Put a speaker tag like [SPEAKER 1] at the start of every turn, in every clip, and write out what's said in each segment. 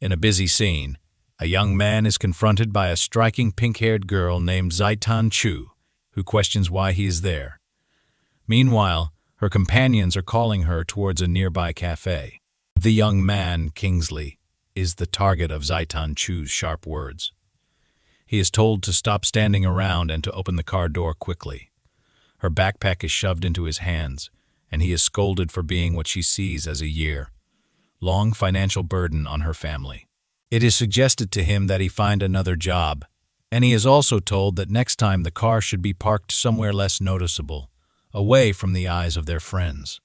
[SPEAKER 1] In a busy scene, a young man is confronted by a striking pink-haired girl named Zaitan Chu, who questions why he is there. Meanwhile, her companions are calling her towards a nearby cafe. The young man, Qin Li, is the target of Zaitan Chu's sharp words. He is told to stop standing around and to open the car door quickly. Her backpack is shoved into his hands, and he is scolded for being what she sees as a year-long financial burden on her family. It is suggested to him that he find another job, and he is also told that next time the car should be parked somewhere less noticeable, away from the eyes of their friends.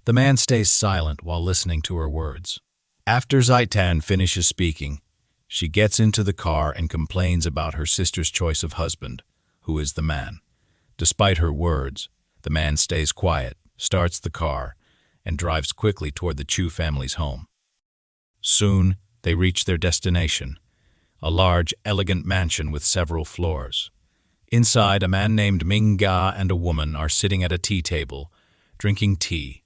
[SPEAKER 1] The man stays silent while listening to her words. After Zaitan finishes speaking, she gets into the car and complains about her sister's choice of husband, who is the man. Despite her words, the man stays quiet, starts the car, and drives quickly toward the Chu family's home. Soon, they reach their destination, a large, elegant mansion with several floors. Inside, a man named Manga and a woman are sitting at a tea table, drinking tea.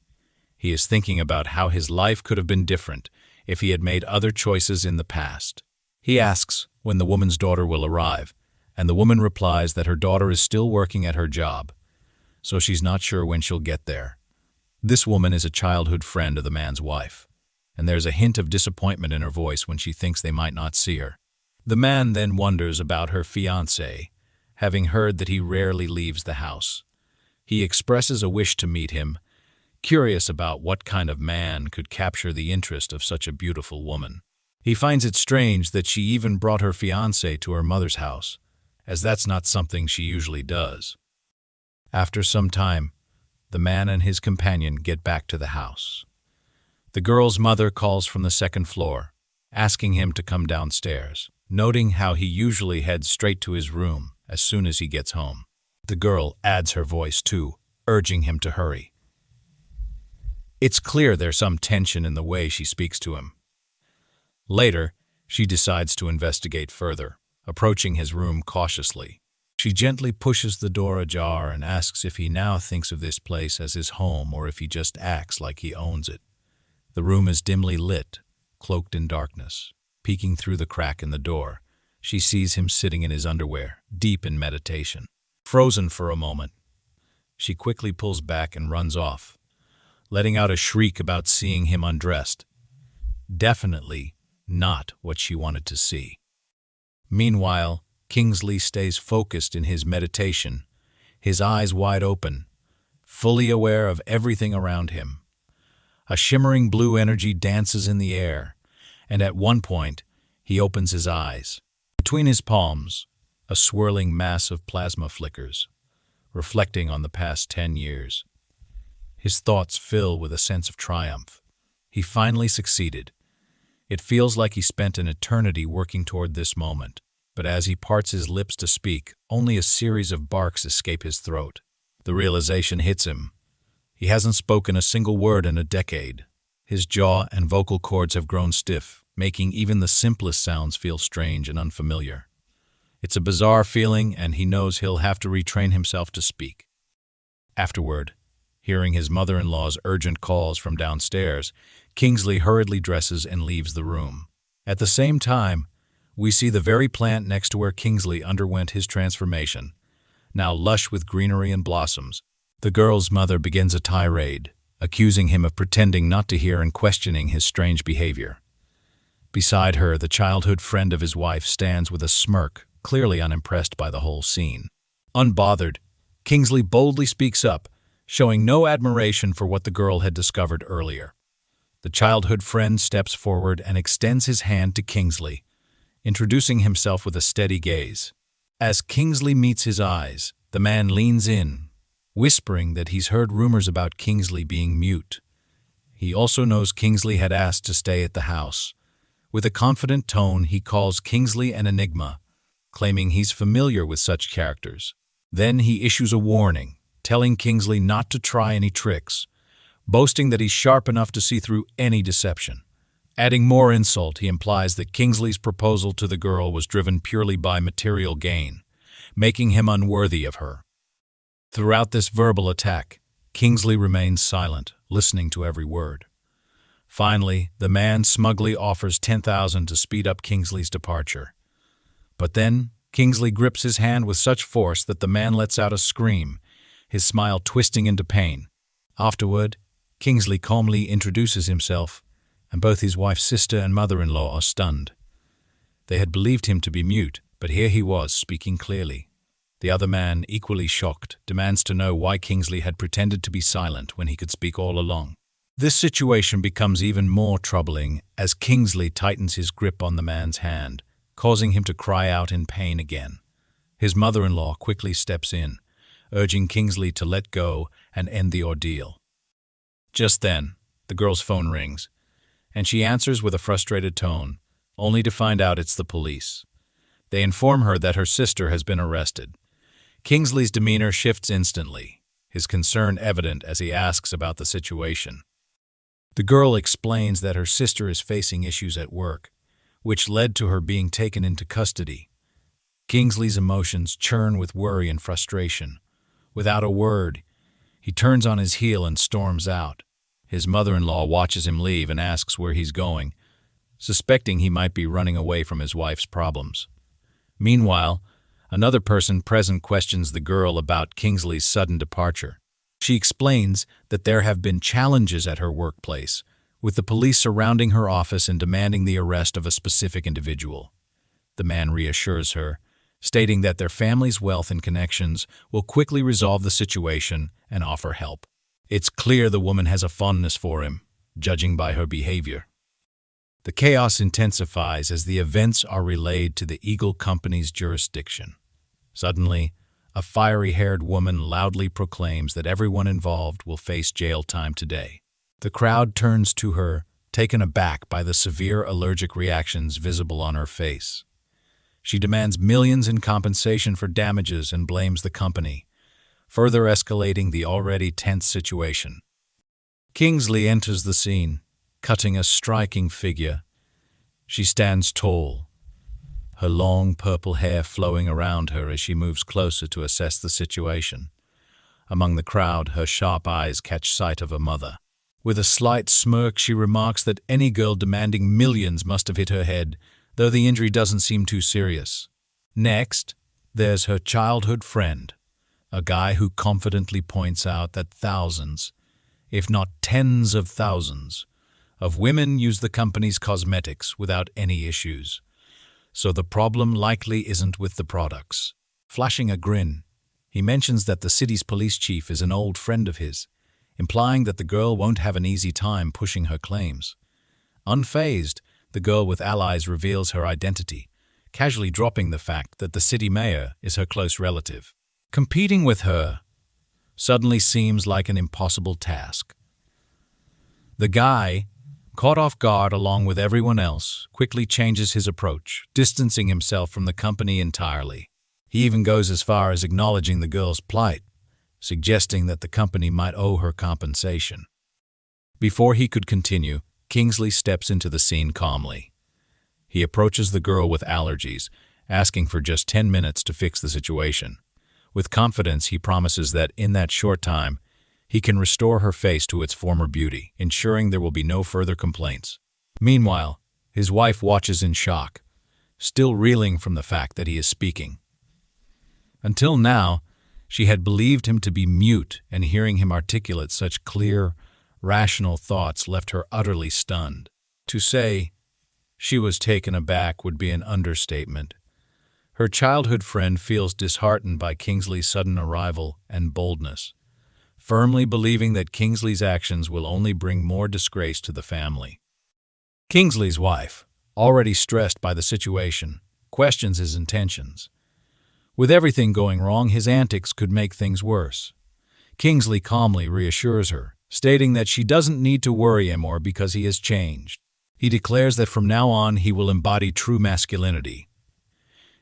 [SPEAKER 1] He is thinking about how his life could have been different if he had made other choices in the past. He asks when the woman's daughter will arrive, and the woman replies that her daughter is still working at her job, so she's not sure when she'll get there. This woman is a childhood friend of the man's wife, and there's a hint of disappointment in her voice when she thinks they might not see her. The man then wonders about her fiancé, having heard that he rarely leaves the house. He expresses a wish to meet him, curious about what kind of man could capture the interest of such a beautiful woman. He finds it strange that she even brought her fiancé to her mother's house, as that's not something she usually does. After some time, the man and his companion get back to the house. The girl's mother calls from the second floor, asking him to come downstairs, noting how he usually heads straight to his room as soon as he gets home. The girl adds her voice too, urging him to hurry. It's clear there's some tension in the way she speaks to him. Later, she decides to investigate further, approaching his room cautiously. She gently pushes the door ajar and asks if he now thinks of this place as his home or if he just acts like he owns it. The room is dimly lit, cloaked in darkness. Peeking through the crack in the door, she sees him sitting in his underwear, deep in meditation. Frozen for a moment, she quickly pulls back and runs off, letting out a shriek about seeing him undressed. Definitely not what she wanted to see. Meanwhile, Qin Li stays focused in his meditation, his eyes wide open, fully aware of everything around him. A shimmering blue energy dances in the air, and at one point, he opens his eyes. Between his palms, a swirling mass of plasma flickers, reflecting on the past 10 years. His thoughts fill with a sense of triumph. He finally succeeded. It feels like he spent an eternity working toward this moment, but as he parts his lips to speak, only a series of barks escape his throat. The realization hits him. He hasn't spoken a single word in a decade. His jaw and vocal cords have grown stiff, making even the simplest sounds feel strange and unfamiliar. It's a bizarre feeling, and he knows he'll have to retrain himself to speak. Afterward, hearing his mother-in-law's urgent calls from downstairs, Qin Li hurriedly dresses and leaves the room. At the same time, we see the very plant next to where Qin Li underwent his transformation, now lush with greenery and blossoms. The girl's mother begins a tirade, accusing him of pretending not to hear and questioning his strange behavior. Beside her, the childhood friend of his wife stands with a smirk, clearly unimpressed by the whole scene. Unbothered, Qin Li boldly speaks up, showing no admiration for what the girl had discovered earlier. The childhood friend steps forward and extends his hand to Qin Li, introducing himself with a steady gaze. As Qin Li meets his eyes, the man leans in, whispering that he's heard rumors about Qin Li being mute. He also knows Qin Li had asked to stay at the house. With a confident tone, he calls Qin Li an enigma, claiming he's familiar with such characters. Then he issues a warning, telling Qin Li not to try any tricks, boasting that he's sharp enough to see through any deception. Adding more insult, he implies that Qin Li's proposal to the girl was driven purely by material gain, making him unworthy of her. Throughout this verbal attack, Qin Li remains silent, listening to every word. Finally, the man smugly offers 10,000 to speed up Kingsley's departure. But then, Kingsley grips his hand with such force that the man lets out a scream, his smile twisting into pain. Afterward, Kingsley calmly introduces himself, and both his wife's sister and mother-in-law are stunned. They had believed him to be mute, but here he was, speaking clearly. The other man, equally shocked, demands to know why Kingsley had pretended to be silent when he could speak all along. This situation becomes even more troubling as Kingsley tightens his grip on the man's hand, causing him to cry out in pain again. His mother-in-law quickly steps in, urging Kingsley to let go and end the ordeal. Just then, the girl's phone rings, and she answers with a frustrated tone, only to find out it's the police. They inform her that her sister has been arrested. Kingsley's demeanor shifts instantly, his concern evident as he asks about the situation. The girl explains that her sister is facing issues at work, which led to her being taken into custody. Kingsley's emotions churn with worry and frustration. Without a word, he turns on his heel and storms out. His mother-in-law watches him leave and asks where he's going, suspecting he might be running away from his wife's problems. Meanwhile, another person present questions the girl about Kingsley's sudden departure. She explains that there have been challenges at her workplace, with the police surrounding her office and demanding the arrest of a specific individual. The man reassures her, stating that their family's wealth and connections will quickly resolve the situation and offer help. It's clear the woman has a fondness for him, judging by her behavior. The chaos intensifies as the events are relayed to the Eagle Company's jurisdiction. Suddenly, a fiery-haired woman loudly proclaims that everyone involved will face jail time today. The crowd turns to her, taken aback by the severe allergic reactions visible on her face. She demands millions in compensation for damages and blames the company, further escalating the already tense situation. Kingsley enters the scene, cutting a striking figure. She stands tall, her long purple hair flowing around her as she moves closer to assess the situation. Among the crowd, her sharp eyes catch sight of her mother. With a slight smirk, she remarks that any girl demanding millions must have hit her head, though the injury doesn't seem too serious. Next, there's her childhood friend, a guy who confidently points out that thousands, if not tens of thousands, of women use the company's cosmetics without any issues. So the problem likely isn't with the products. Flashing a grin, he mentions that the city's police chief is an old friend of his, implying that the girl won't have an easy time pushing her claims. Unfazed, the girl with allies reveals her identity, casually dropping the fact that the city mayor is her close relative. Competing with her suddenly seems like an impossible task. The guy, caught off guard along with everyone else, quickly changes his approach, distancing himself from the company entirely. He even goes as far as acknowledging the girl's plight, suggesting that the company might owe her compensation. Before he could continue, Kingsley steps into the scene calmly. He approaches the girl with allergies, asking for just 10 minutes to fix the situation. With confidence, he promises that in that short time, he can restore her face to its former beauty, ensuring there will be no further complaints. Meanwhile, his wife watches in shock, still reeling from the fact that he is speaking. Until now, she had believed him to be mute, and hearing him articulate such clear, rational thoughts left her utterly stunned. To say she was taken aback would be an understatement. Her childhood friend feels disheartened by Kingsley's sudden arrival and boldness, firmly believing that Kingsley's actions will only bring more disgrace to the family. Kingsley's wife, already stressed by the situation, questions his intentions. With everything going wrong, his antics could make things worse. Kingsley calmly reassures her, stating that she doesn't need to worry anymore because he has changed. He declares that from now on he will embody true masculinity.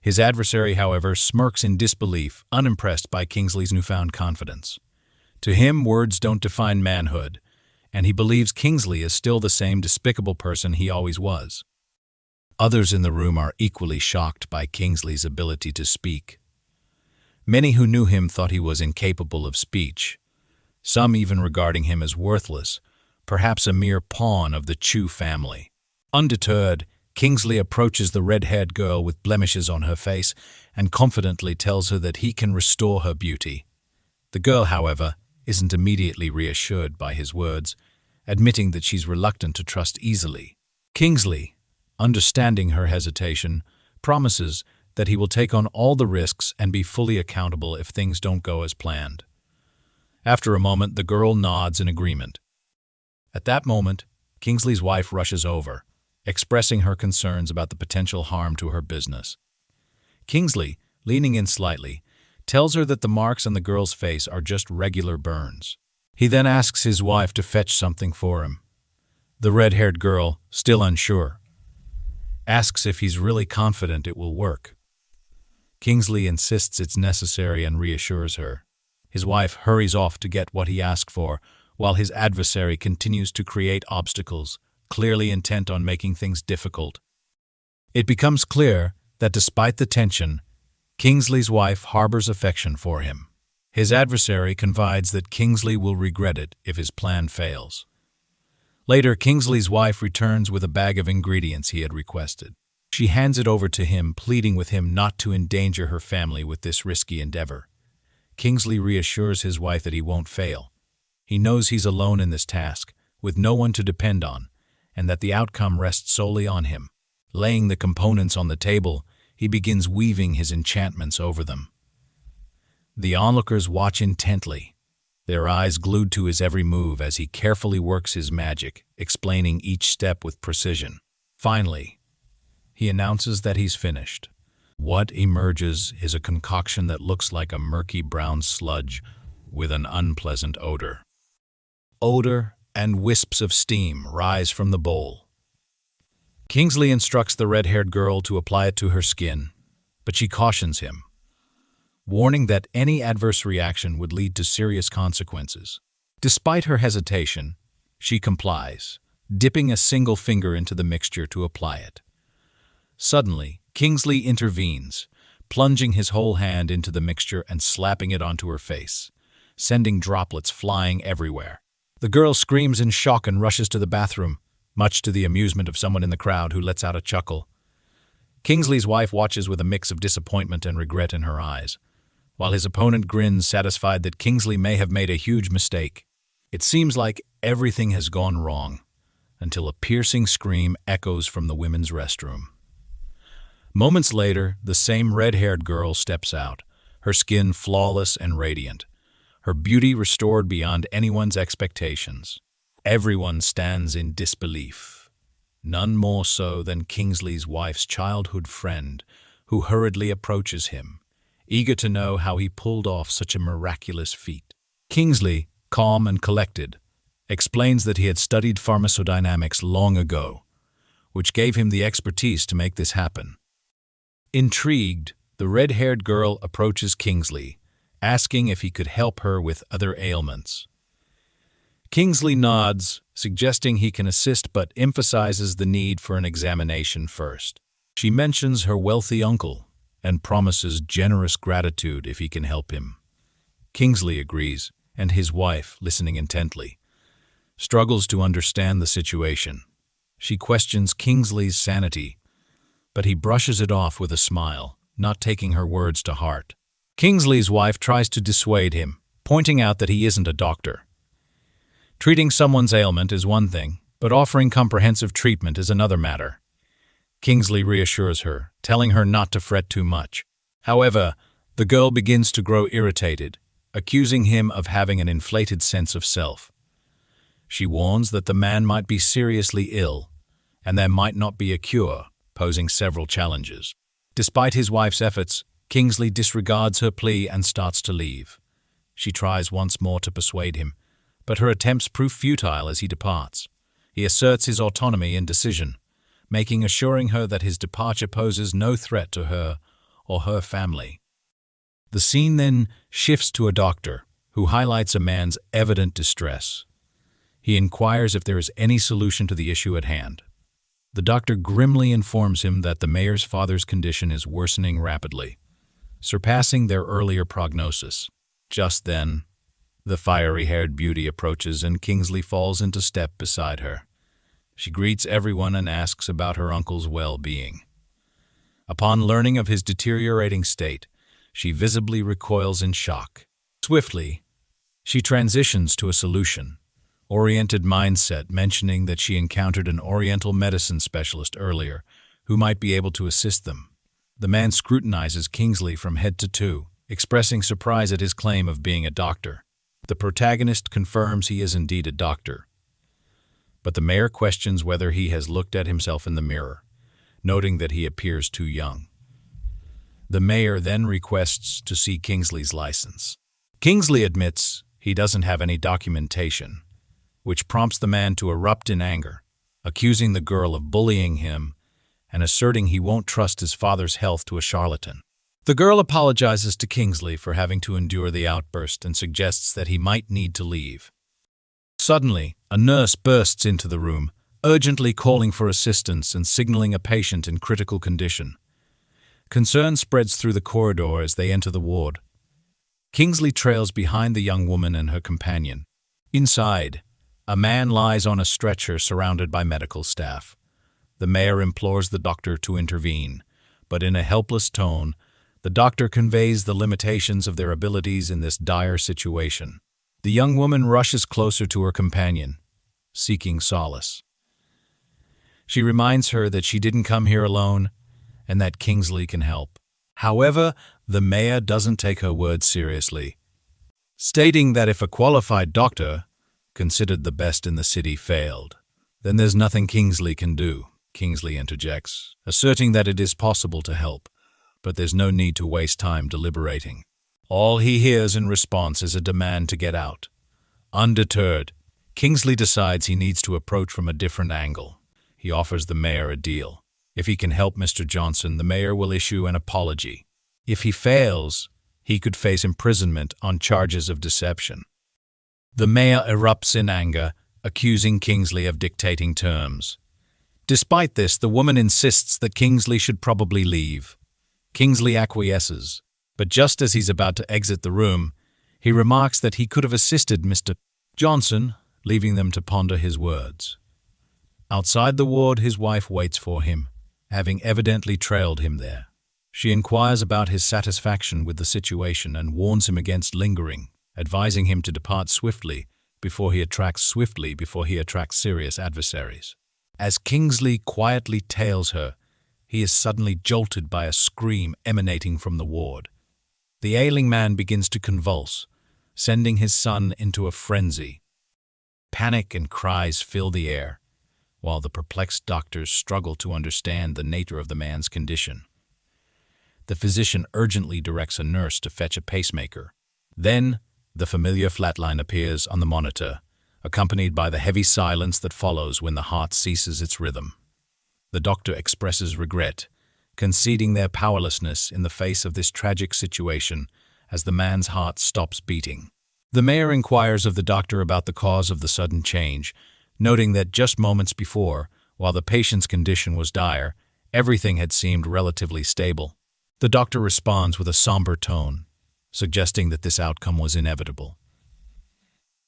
[SPEAKER 1] His adversary, however, smirks in disbelief, unimpressed by Kingsley's newfound confidence. To him, words don't define manhood, and he believes Kingsley is still the same despicable person he always was. Others in the room are equally shocked by Kingsley's ability to speak. Many who knew him thought he was incapable of speech, some even regarding him as worthless, perhaps a mere pawn of the Chu family. Undeterred, Kingsley approaches the red-haired girl with blemishes on her face and confidently tells her that he can restore her beauty. The girl, however, isn't immediately reassured by his words, admitting that she's reluctant to trust easily. Kingsley, understanding her hesitation, promises that he will take on all the risks and be fully accountable if things don't go as planned. After a moment, the girl nods in agreement. At that moment, Kingsley's wife rushes over, expressing her concerns about the potential harm to her business. Kingsley, leaning in slightly, tells her that the marks on the girl's face are just regular burns. He then asks his wife to fetch something for him. The red-haired girl, still unsure, asks if he's really confident it will work. Kingsley insists it's necessary and reassures her. His wife hurries off to get what he asked for, while his adversary continues to create obstacles, clearly intent on making things difficult. It becomes clear that despite the tension, Kingsley's wife harbors affection for him. His adversary confides that Kingsley will regret it if his plan fails. Later, Kingsley's wife returns with a bag of ingredients he had requested. She hands it over to him, pleading with him not to endanger her family with this risky endeavor. Kingsley reassures his wife that he won't fail. He knows he's alone in this task, with no one to depend on, and that the outcome rests solely on him. Laying the components on the table, he begins weaving his enchantments over them. The onlookers watch intently, their eyes glued to his every move as he carefully works his magic, explaining each step with precision. Finally, he announces that he's finished. What emerges is a concoction that looks like a murky brown sludge with an unpleasant odor. Odor and wisps of steam rise from the bowl. Kingsley instructs the red-haired girl to apply it to her skin, but she cautions him, warning that any adverse reaction would lead to serious consequences. Despite her hesitation, she complies, dipping a single finger into the mixture to apply it. Suddenly, Kingsley intervenes, plunging his whole hand into the mixture and slapping it onto her face, sending droplets flying everywhere. The girl screams in shock and rushes to the bathroom, much to the amusement of someone in the crowd who lets out a chuckle. Kingsley's wife watches with a mix of disappointment and regret in her eyes, while his opponent grins, satisfied that Kingsley may have made a huge mistake. It seems like everything has gone wrong, until a piercing scream echoes from the women's restroom. Moments later, the same red-haired girl steps out, her skin flawless and radiant, her beauty restored beyond anyone's expectations. Everyone stands in disbelief, none more so than Kingsley's wife's childhood friend, who hurriedly approaches him, eager to know how he pulled off such a miraculous feat. Kingsley, calm and collected, explains that he had studied pharmacodynamics long ago, which gave him the expertise to make this happen. Intrigued, the red-haired girl approaches Kingsley, asking if he could help her with other ailments. Kingsley nods, suggesting he can assist, but emphasizes the need for an examination first. She mentions her wealthy uncle and promises generous gratitude if he can help him. Kingsley agrees, and his wife, listening intently, struggles to understand the situation. She questions Kingsley's sanity, but he brushes it off with a smile, not taking her words to heart. Kingsley's wife tries to dissuade him, pointing out that he isn't a doctor. Treating someone's ailment is one thing, but offering comprehensive treatment is another matter. Kingsley reassures her, telling her not to fret too much. However, the girl begins to grow irritated, accusing him of having an inflated sense of self. She warns that the man might be seriously ill, and there might not be a cure, posing several challenges. Despite his wife's efforts, Kingsley disregards her plea and starts to leave. She tries once more to persuade him, but her attempts prove futile as he departs. He asserts his autonomy and decision, assuring her that his departure poses no threat to her or her family. The scene then shifts to a doctor, who highlights a man's evident distress. He inquires if there is any solution to the issue at hand. The doctor grimly informs him that the mayor's father's condition is worsening rapidly, surpassing their earlier prognosis. Just then, The fiery-haired beauty approaches and Kingsley falls into step beside her. She greets everyone and asks about her uncle's well-being. Upon learning of his deteriorating state, she visibly recoils in shock. Swiftly, she transitions to a solution-oriented mindset, mentioning that she encountered an Oriental medicine specialist earlier who might be able to assist them. The man scrutinizes Kingsley from head to toe, expressing surprise at his claim of being a doctor. The protagonist confirms he is indeed a doctor, but the mayor questions whether he has looked at himself in the mirror, noting that he appears too young. The mayor then requests to see Kingsley's license. Kingsley admits he doesn't have any documentation, which prompts the man to erupt in anger, accusing the girl of bullying him and asserting he won't trust his father's health to a charlatan. The girl apologizes to Kingsley for having to endure the outburst and suggests that he might need to leave. Suddenly, a nurse bursts into the room, urgently calling for assistance and signaling a patient in critical condition. Concern spreads through the corridor as they enter the ward. Kingsley trails behind the young woman and her companion. Inside, a man lies on a stretcher surrounded by medical staff. The mayor implores the doctor to intervene, but in a helpless tone, the doctor conveys the limitations of their abilities in this dire situation. The young woman rushes closer to her companion, seeking solace. She reminds her that she didn't come here alone and that Kingsley can help. However, the mayor doesn't take her words seriously, stating that if a qualified doctor, considered the best in the city, failed, then there's nothing Kingsley can do. Kingsley interjects, asserting that it is possible to help, but there's no need to waste time deliberating. All he hears in response is a demand to get out. Undeterred, Kingsley decides he needs to approach from a different angle. He offers the mayor a deal. If he can help Mr. Johnson, the mayor will issue an apology. If he fails, he could face imprisonment on charges of deception. The mayor erupts in anger, accusing Kingsley of dictating terms. Despite this, the woman insists that Kingsley should probably leave. Kingsley acquiesces, but just as he's about to exit the room, he remarks that he could have assisted Mr. Johnson, leaving them to ponder his words. Outside the ward, his wife waits for him, having evidently trailed him there. She inquires about his satisfaction with the situation and warns him against lingering, advising him to depart swiftly before he attracts serious adversaries. As Kingsley quietly tails her, he is suddenly jolted by a scream emanating from the ward. The ailing man begins to convulse, sending his son into a frenzy. Panic and cries fill the air, while the perplexed doctors struggle to understand the nature of the man's condition. The physician urgently directs a nurse to fetch a pacemaker. Then, the familiar flatline appears on the monitor, accompanied by the heavy silence that follows when the heart ceases its rhythm. The doctor expresses regret, conceding their powerlessness in the face of this tragic situation as the man's heart stops beating. The mayor inquires of the doctor about the cause of the sudden change, noting that just moments before, while the patient's condition was dire, everything had seemed relatively stable. The doctor responds with a somber tone, suggesting that this outcome was inevitable.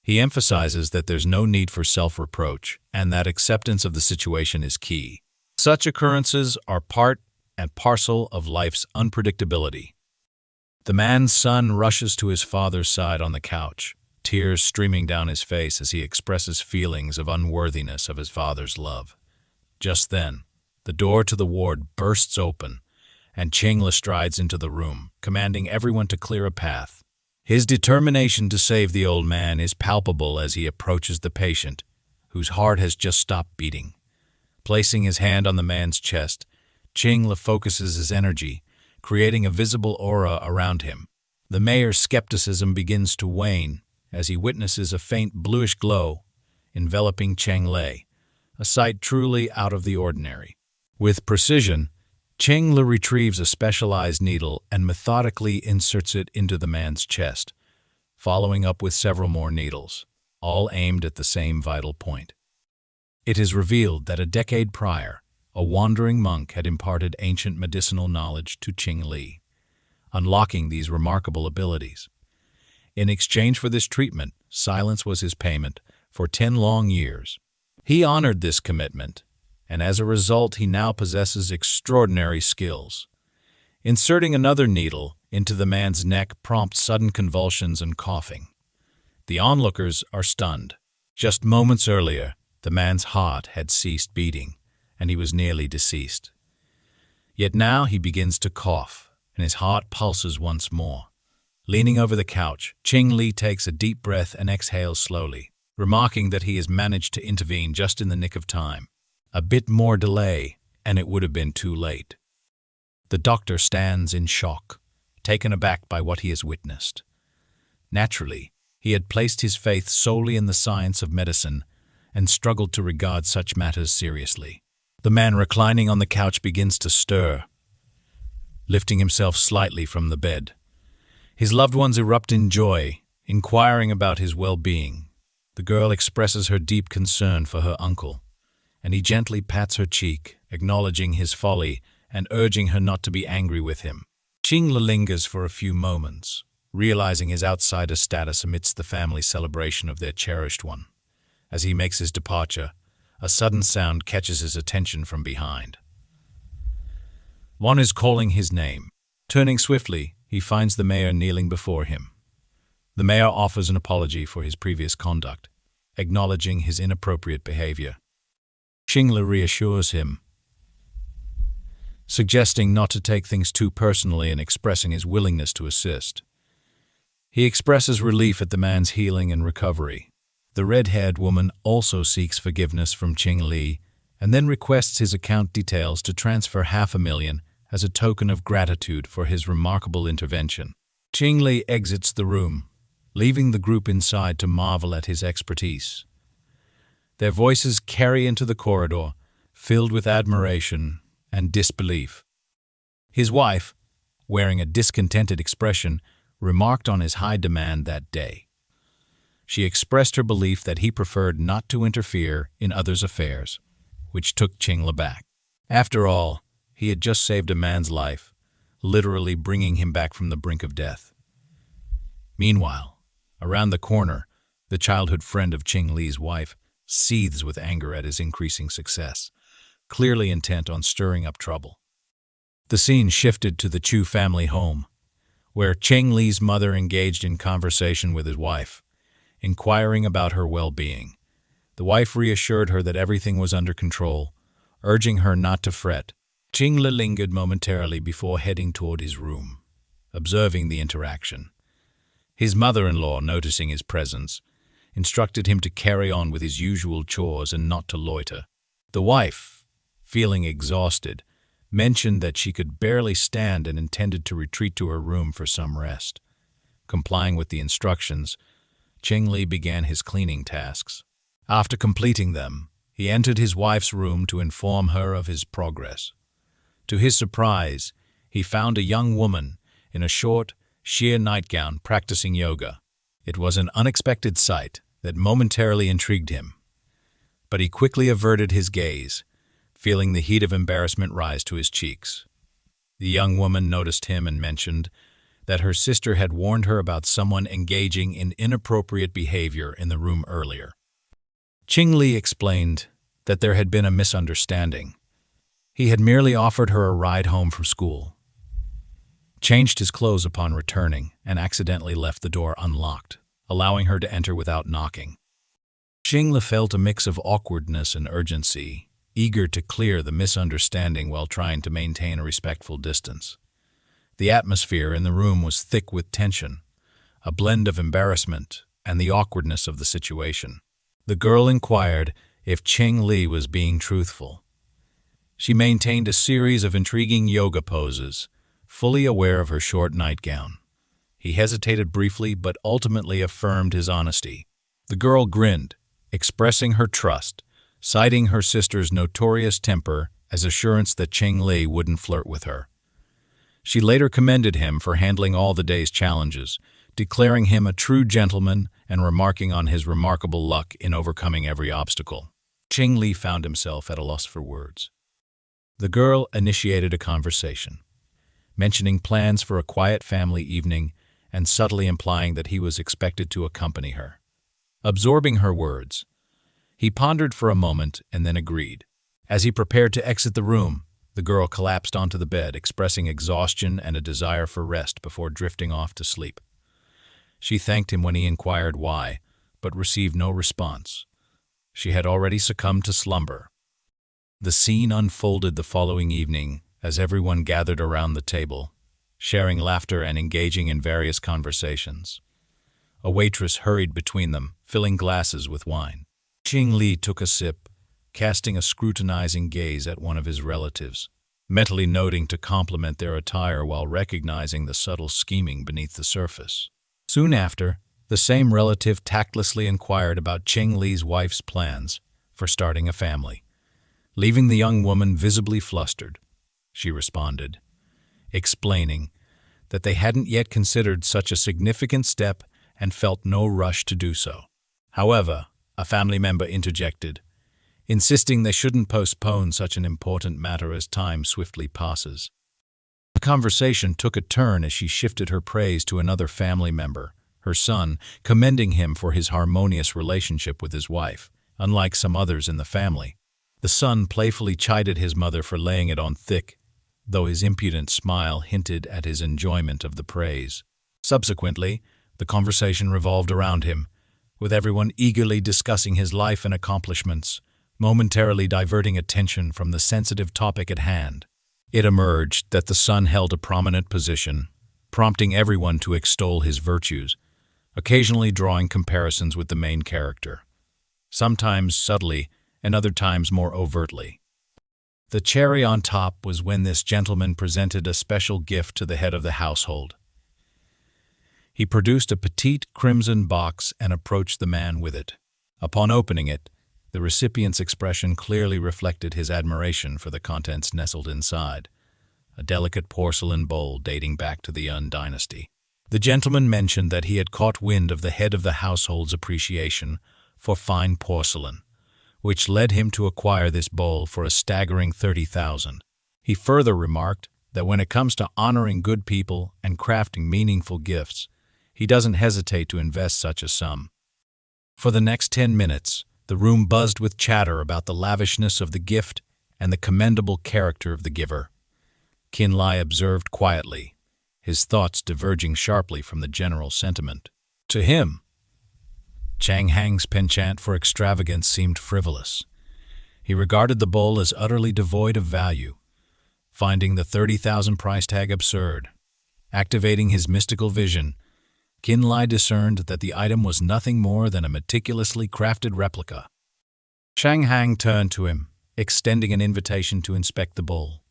[SPEAKER 1] He emphasizes that there's no need for self-reproach and that acceptance of the situation is key. Such occurrences are part and parcel of life's unpredictability. The man's son rushes to his father's side on the couch, tears streaming down his face as he expresses feelings of unworthiness of his father's love. Just then, the door to the ward bursts open, and Qin Li strides into the room, commanding everyone to clear a path. His determination to save the old man is palpable as he approaches the patient, whose heart has just stopped beating. Placing his hand on the man's chest, Qin Li focuses his energy, creating a visible aura around him. The mayor's skepticism begins to wane as he witnesses a faint bluish glow enveloping Qin Li, a sight truly out of the ordinary. With precision, Qin Li retrieves a specialized needle and methodically inserts it into the man's chest, following up with several more needles, all aimed at the same vital point. It is revealed that a decade prior, a wandering monk had imparted ancient medicinal knowledge to Qin Li, unlocking these remarkable abilities. In exchange for this treatment, silence was his payment for 10 long years. He honored this commitment, and as a result he now possesses extraordinary skills. Inserting another needle into the man's neck prompts sudden convulsions and coughing. The onlookers are stunned. Just moments earlier, the man's heart had ceased beating, and he was nearly deceased. Yet now he begins to cough, and his heart pulses once more. Leaning over the couch, Qin Li takes a deep breath and exhales slowly, remarking that he has managed to intervene just in the nick of time. A bit more delay, and it would have been too late. The doctor stands in shock, taken aback by what he has witnessed. Naturally, he had placed his faith solely in the science of medicine and struggled to regard such matters seriously. The man reclining on the couch begins to stir, lifting himself slightly from the bed. His loved ones erupt in joy, inquiring about his well-being. The girl expresses her deep concern for her uncle, and he gently pats her cheek, acknowledging his folly and urging her not to be angry with him. Qin Li lingers for a few moments, realizing his outsider status amidst the family celebration of their cherished one. As he makes his departure, a sudden sound catches his attention from behind. One is calling his name. Turning swiftly, he finds the mayor kneeling before him. The mayor offers an apology for his previous conduct, acknowledging his inappropriate behavior. Qin Li reassures him, suggesting not to take things too personally and expressing his willingness to assist. He expresses relief at the man's healing and recovery. The red-haired woman also seeks forgiveness from Qin Li and then requests his account details to transfer $500,000 as a token of gratitude for his remarkable intervention. Qin Li exits the room, leaving the group inside to marvel at his expertise. Their voices carry into the corridor, filled with admiration and disbelief. His wife, wearing a discontented expression, remarked on his high demand that day. She expressed her belief that he preferred not to interfere in others' affairs, which took Qin Li back. After all, he had just saved a man's life, literally bringing him back from the brink of death. Meanwhile, around the corner, the childhood friend of Qin Li's wife seethes with anger at his increasing success, clearly intent on stirring up trouble. The scene shifted to the Chu family home, where Qin Li's mother engaged in conversation with his wife, inquiring about her well-being. The wife reassured her that everything was under control, urging her not to fret. Qin Li lingered momentarily before heading toward his room, observing the interaction. His mother-in-law, noticing his presence, instructed him to carry on with his usual chores and not to loiter. The wife, feeling exhausted, mentioned that she could barely stand and intended to retreat to her room for some rest. Complying with the instructions, Qin Li began his cleaning tasks. After completing them, he entered his wife's room to inform her of his progress. To his surprise, he found a young woman in a short, sheer nightgown practicing yoga. It was an unexpected sight that momentarily intrigued him, but he quickly averted his gaze, feeling the heat of embarrassment rise to his cheeks. The young woman noticed him and mentioned that her sister had warned her about someone engaging in inappropriate behavior in the room earlier. Qin Li explained that there had been a misunderstanding. He had merely offered her a ride home from school, changed his clothes upon returning, and accidentally left the door unlocked, allowing her to enter without knocking. Qin Li felt a mix of awkwardness and urgency, eager to clear the misunderstanding while trying to maintain a respectful distance. The atmosphere in the room was thick with tension, a blend of embarrassment and the awkwardness of the situation. The girl inquired if Qin Li was being truthful. She maintained a series of intriguing yoga poses, fully aware of her short nightgown. He hesitated briefly but ultimately affirmed his honesty. The girl grinned, expressing her trust, citing her sister's notorious temper as assurance that Qin Li wouldn't flirt with her. She later commended him for handling all the day's challenges, declaring him a true gentleman and remarking on his remarkable luck in overcoming every obstacle. Qin Li found himself at a loss for words. The girl initiated a conversation, mentioning plans for a quiet family evening and subtly implying that he was expected to accompany her. Absorbing her words, he pondered for a moment and then agreed. As he prepared to exit the room, the girl collapsed onto the bed, expressing exhaustion and a desire for rest before drifting off to sleep. She thanked him when he inquired why, but received no response. She had already succumbed to slumber. The scene unfolded the following evening as everyone gathered around the table, sharing laughter and engaging in various conversations. A waitress hurried between them, filling glasses with wine. Qin Li took a sip, casting a scrutinizing gaze at one of his relatives, mentally noting to compliment their attire while recognizing the subtle scheming beneath the surface. Soon after, the same relative tactlessly inquired about Qin Li's wife's plans for starting a family. Leaving the young woman visibly flustered, she responded, explaining that they hadn't yet considered such a significant step and felt no rush to do so. However, a family member interjected, insisting they shouldn't postpone such an important matter as time swiftly passes. The conversation took a turn as she shifted her praise to another family member, her son, commending him for his harmonious relationship with his wife, unlike some others in the family. The son playfully chided his mother for laying it on thick, though his impudent smile hinted at his enjoyment of the praise. Subsequently, the conversation revolved around him, with everyone eagerly discussing his life and accomplishments, momentarily diverting attention from the sensitive topic at hand. It emerged that the son held a prominent position, prompting everyone to extol his virtues, occasionally drawing comparisons with the main character, sometimes subtly and other times more overtly. The cherry on top was when this gentleman presented a special gift to the head of the household. He produced a petite crimson box and approached the man with it. Upon opening it, the recipient's expression clearly reflected his admiration for the contents nestled inside, a delicate porcelain bowl dating back to the Yuan dynasty. The gentleman mentioned that he had caught wind of the head of the household's appreciation for fine porcelain, which led him to acquire this bowl for a staggering 30,000. He further remarked that when it comes to honoring good people and crafting meaningful gifts, he doesn't hesitate to invest such a sum. For the next 10 minutes, the room buzzed with chatter about the lavishness of the gift and the commendable character of the giver. Qin Li observed quietly, his thoughts diverging sharply from the general sentiment. To him, Chang Hang's penchant for extravagance seemed frivolous. He regarded the bowl as utterly devoid of value, finding the 30,000 price tag absurd. Activating his mystical vision, Qin Li discerned that the item was nothing more than a meticulously crafted replica. Chang Hang turned to him, extending an invitation to inspect the bowl.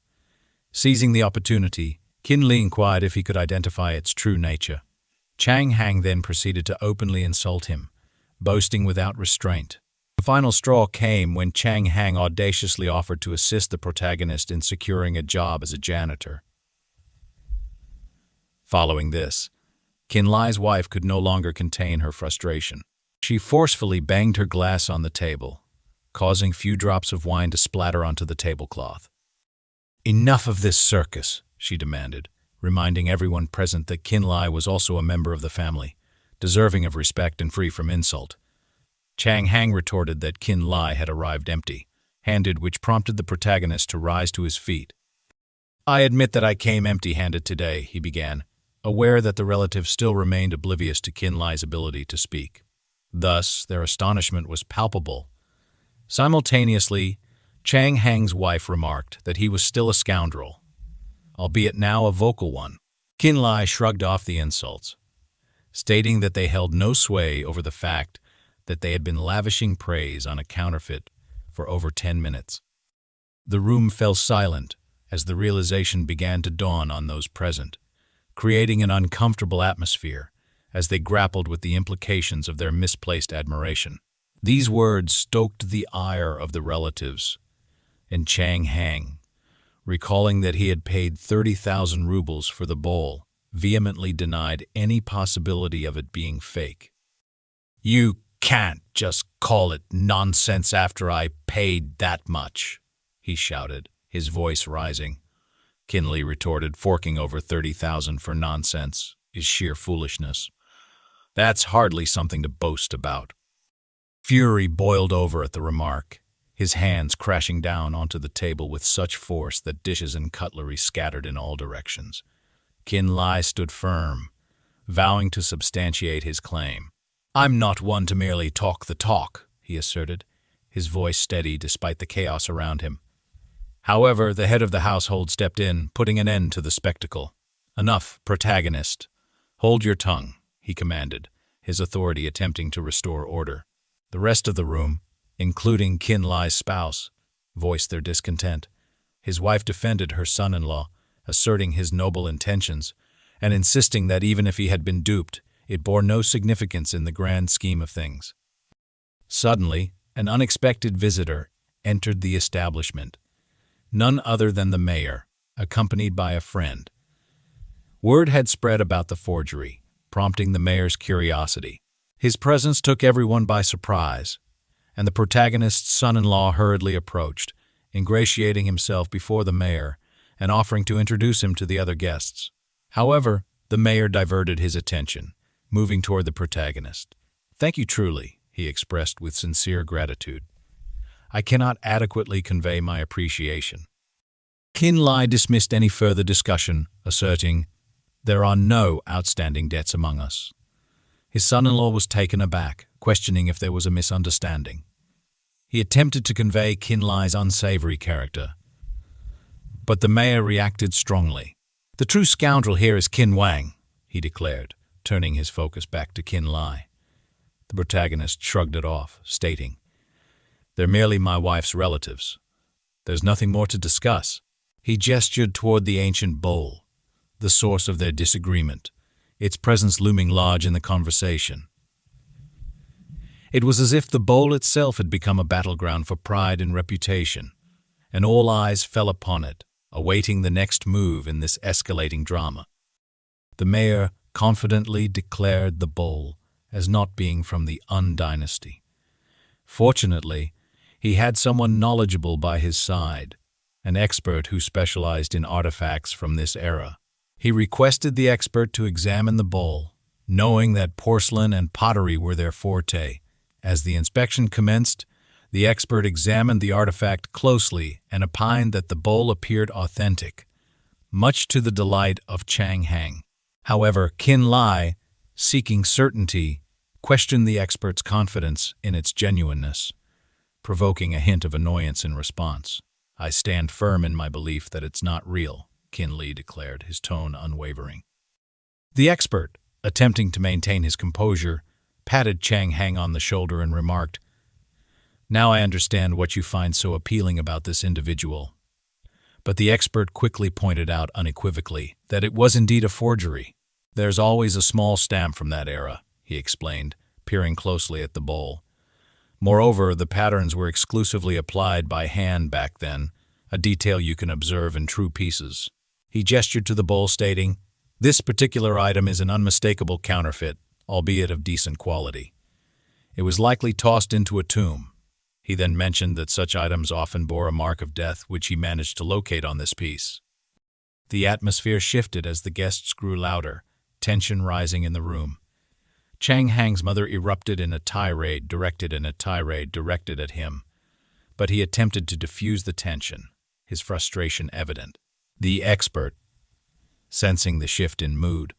[SPEAKER 1] Seizing the opportunity, Qin Li inquired if he could identify its true nature. Chang Hang then proceeded to openly insult him, boasting without restraint. The final straw came when Chang Hang audaciously offered to assist the protagonist in securing a job as a janitor. Following this, Qin Li's wife could no longer contain her frustration. She forcefully banged her glass on the table, causing few drops of wine to splatter onto the tablecloth. "Enough of this circus," she demanded, reminding everyone present that Qin Li was also a member of the family, deserving of respect and free from insult. Chang Hang retorted that Qin Li had arrived empty-handed, which prompted the protagonist to rise to his feet. "I admit that I came empty-handed today," he began, aware that the relative still remained oblivious to Qin Li's ability to speak. Thus, their astonishment was palpable. Simultaneously, Chang Hang's wife remarked that he was still a scoundrel, albeit now a vocal one. Qin Li shrugged off the insults, stating that they held no sway over the fact that they had been lavishing praise on a counterfeit for over 10 minutes. The room fell silent as the realization began to dawn on those present, creating an uncomfortable atmosphere as they grappled with the implications of their misplaced admiration. These words stoked the ire of the relatives, and Chang Hang, recalling that he had paid 30,000 rubles for the bowl, vehemently denied any possibility of it being fake. "You can't just call it nonsense after I paid that much," he shouted, his voice rising. Qin Li retorted, forking over 30,000 for nonsense. is sheer foolishness. That's hardly something to boast about. Fury boiled over at the remark, his hands crashing down onto the table with such force that dishes and cutlery scattered in all directions. Qin Li stood firm, vowing to substantiate his claim. "I'm not one to merely talk the talk," he asserted, his voice steady despite the chaos around him. However, the head of the household stepped in, putting an end to the spectacle. "Enough, protagonist. Hold your tongue," he commanded, his authority attempting to restore order. The rest of the room, including Qin Li's spouse, voiced their discontent. His wife defended her son-in-law, asserting his noble intentions, and insisting that even if he had been duped, it bore no significance in the grand scheme of things. Suddenly, an unexpected visitor entered the establishment. None other than the mayor, accompanied by a friend. Word had spread about the forgery, prompting the mayor's curiosity. His presence took everyone by surprise, and the protagonist's son-in-law hurriedly approached, ingratiating himself before the mayor and offering to introduce him to the other guests. However, the mayor diverted his attention, moving toward the protagonist. "Thank you truly," he expressed with sincere gratitude. "I cannot adequately convey my appreciation." Qin Li dismissed any further discussion, asserting, "There are no outstanding debts among us." His son-in-law was taken aback, questioning if there was a misunderstanding. He attempted to convey Qin Li's unsavory character, but the mayor reacted strongly. "The true scoundrel here is Qin Wang," he declared, turning his focus back to Qin Li. The protagonist shrugged it off, stating, "They're merely my wife's relatives. There's nothing more to discuss." He gestured toward the ancient bowl, the source of their disagreement, its presence looming large in the conversation. It was as if the bowl itself had become a battleground for pride and reputation, and all eyes fell upon it, awaiting the next move in this escalating drama. The mayor confidently declared the bowl as not being from the Un dynasty. Fortunately, he had someone knowledgeable by his side, an expert who specialized in artifacts from this era. He requested the expert to examine the bowl, knowing that porcelain and pottery were their forte. As the inspection commenced, the expert examined the artifact closely and opined that the bowl appeared authentic, much to the delight of Chang Hang. However, Qin Li, seeking certainty, questioned the expert's confidence in its genuineness, provoking a hint of annoyance in response. "I stand firm in my belief that it's not real," Qin Li declared, his tone unwavering. The expert, attempting to maintain his composure, patted Chang Hang on the shoulder and remarked, "Now I understand what you find so appealing about this individual." But the expert quickly pointed out unequivocally that it was indeed a forgery. "There's always a small stamp from that era," he explained, peering closely at the bowl. "Moreover, the patterns were exclusively applied by hand back then, a detail you can observe in true pieces." He gestured to the bowl, stating, "This particular item is an unmistakable counterfeit, albeit of decent quality. It was likely tossed into a tomb." He then mentioned that such items often bore a mark of death, which he managed to locate on this piece. The atmosphere shifted as the guests grew louder, tension rising in the room. Chang Hang's mother erupted in a tirade directed at him, but he attempted to diffuse the tension, his frustration evident. The expert, sensing the shift in mood,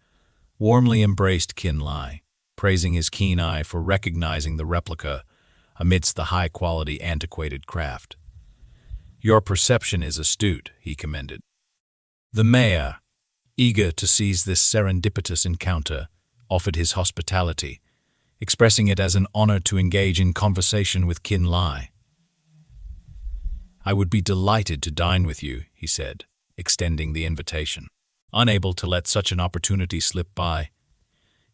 [SPEAKER 1] warmly embraced Qin Li, praising his keen eye for recognizing the replica amidst the high-quality antiquated craft. "Your perception is astute," he commended. The mayor, eager to seize this serendipitous encounter, offered his hospitality, expressing it as an honor to engage in conversation with Qin Li. "I would be delighted to dine with you," he said, extending the invitation. Unable to let such an opportunity slip by,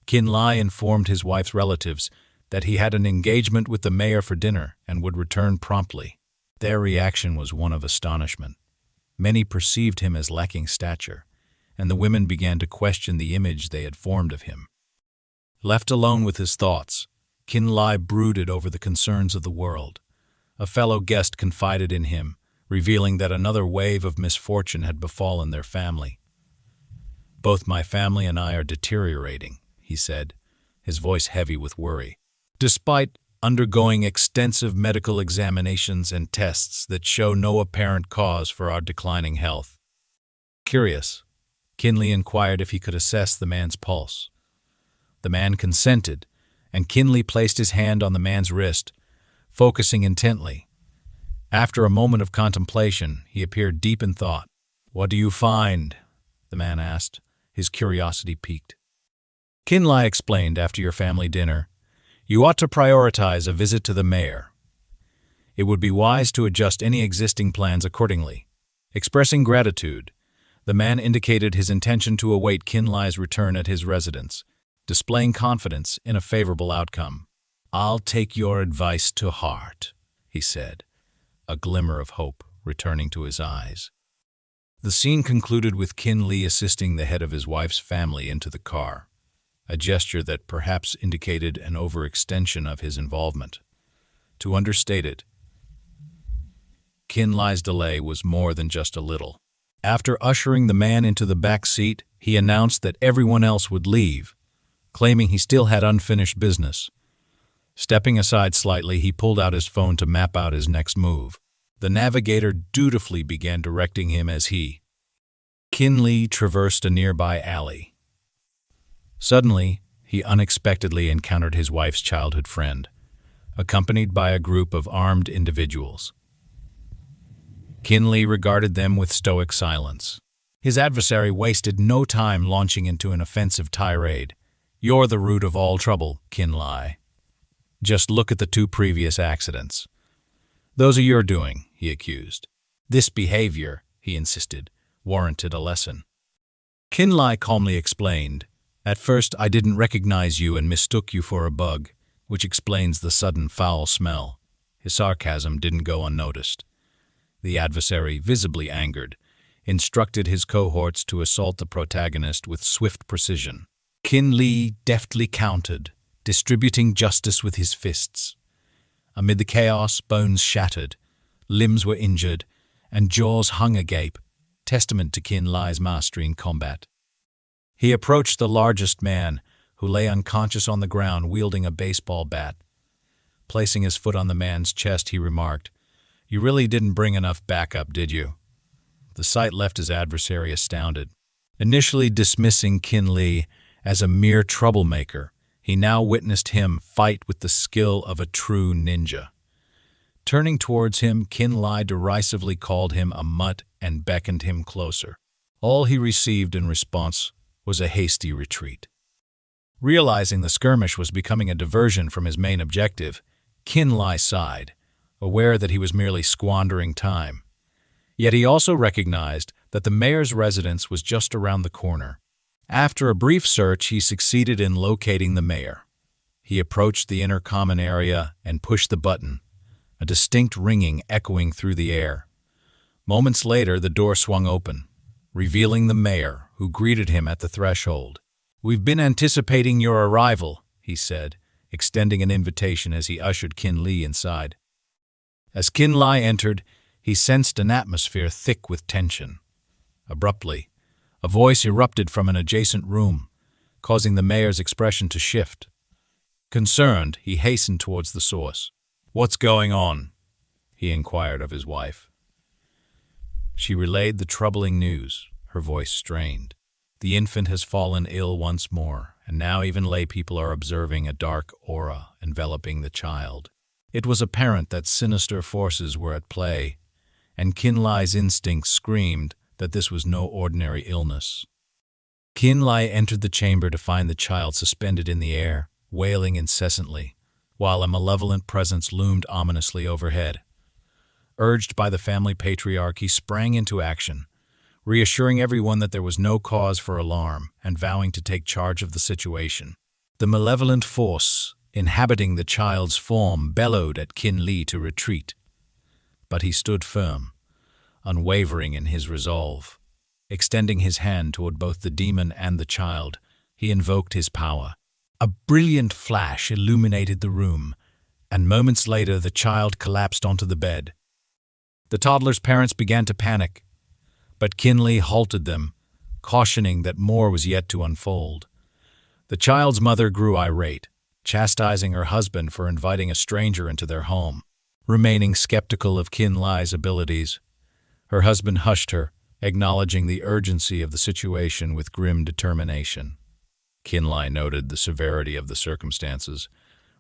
[SPEAKER 1] Qin Li informed his wife's relatives that he had an engagement with the mayor for dinner and would return promptly. Their reaction was one of astonishment. Many perceived him as lacking stature, and the women began to question the image they had formed of him. Left alone with his thoughts, Qin Li brooded over the concerns of the world. A fellow guest confided in him, revealing that another wave of misfortune had befallen their family. Both my family and I are deteriorating, he said, his voice heavy with worry. Despite undergoing extensive medical examinations and tests that show no apparent cause for our declining health. Curious, Qin Li inquired if he could assess the man's pulse. The man consented, and Qin Li placed his hand on the man's wrist, focusing intently. After a moment of contemplation, he appeared deep in thought. "What do you find?" the man asked, his curiosity piqued. Qin Li explained after your family dinner, "You ought to prioritize a visit to the mayor. It would be wise to adjust any existing plans accordingly." Expressing gratitude, the man indicated his intention to await Qin Li's return at his residence, displaying confidence in a favorable outcome. "I'll take your advice to heart," he said, a glimmer of hope returning to his eyes. The scene concluded with Qin Li assisting the head of his wife's family into the car, a gesture that perhaps indicated an overextension of his involvement. To understate it, Qin Li's delay was more than just a little. After ushering the man into the back seat, he announced that everyone else would leave, claiming he still had unfinished business. Stepping aside slightly, he pulled out his phone to map out his next move. The navigator dutifully began directing him as Qin Li traversed a nearby alley. Suddenly, he unexpectedly encountered his wife's childhood friend, accompanied by a group of armed individuals. Qin Li regarded them with stoic silence. His adversary wasted no time launching into an offensive tirade. "You're the root of all trouble, Qin Li. Just look at the 2 previous accidents. Those are your doing," he accused. "This behavior," he insisted, "warranted a lesson." Qin Li calmly explained, "At first I didn't recognize you and mistook you for a bug, which explains the sudden foul smell." His sarcasm didn't go unnoticed. The adversary, visibly angered, instructed his cohorts to assault the protagonist with swift precision. Qin Li deftly countered, distributing justice with his fists. Amid the chaos, bones shattered, limbs were injured, and jaws hung agape, testament to Qin Li's mastery in combat. He approached the largest man, who lay unconscious on the ground wielding a baseball bat. Placing his foot on the man's chest, he remarked, "You really didn't bring enough backup, did you?" The sight left his adversary astounded. Initially dismissing Qin Li as a mere troublemaker, he now witnessed him fight with the skill of a true ninja. Turning towards him, Qin Li derisively called him a mutt and beckoned him closer. All he received in response was a hasty retreat. Realizing the skirmish was becoming a diversion from his main objective, Qin Li sighed, aware that he was merely squandering time. Yet he also recognized that the mayor's residence was just around the corner. After a brief search, he succeeded in locating the mayor. He approached the inner common area and pushed the button, a distinct ringing echoing through the air. Moments later, the door swung open, revealing the mayor, who greeted him at the threshold. "We've been anticipating your arrival," he said, extending an invitation as he ushered Qin Li inside. As Qin Li entered, he sensed an atmosphere thick with tension. Abruptly, a voice erupted from an adjacent room, causing the mayor's expression to shift. Concerned, he hastened towards the source. "What's going on?" he inquired of his wife. She relayed the troubling news, her voice strained. "The infant has fallen ill once more, and now even lay people are observing a dark aura enveloping the child." It was apparent that sinister forces were at play, and Qin Li's instincts screamed that this was no ordinary illness. Qin Li entered the chamber to find the child suspended in the air, wailing incessantly, while a malevolent presence loomed ominously overhead. Urged by the family patriarch, he sprang into action, reassuring everyone that there was no cause for alarm and vowing to take charge of the situation. The malevolent force inhabiting the child's form bellowed at Qin Li to retreat, but he stood firm, unwavering in his resolve. Extending his hand toward both the demon and the child, he invoked his power. A brilliant flash illuminated the room, and moments later the child collapsed onto the bed. The toddler's parents began to panic, but Qin Li halted them, cautioning that more was yet to unfold. The child's mother grew irate, chastising her husband for inviting a stranger into their home. Remaining skeptical of Qin Li's abilities, her husband hushed her, acknowledging the urgency of the situation with grim determination. Qin Li noted the severity of the circumstances,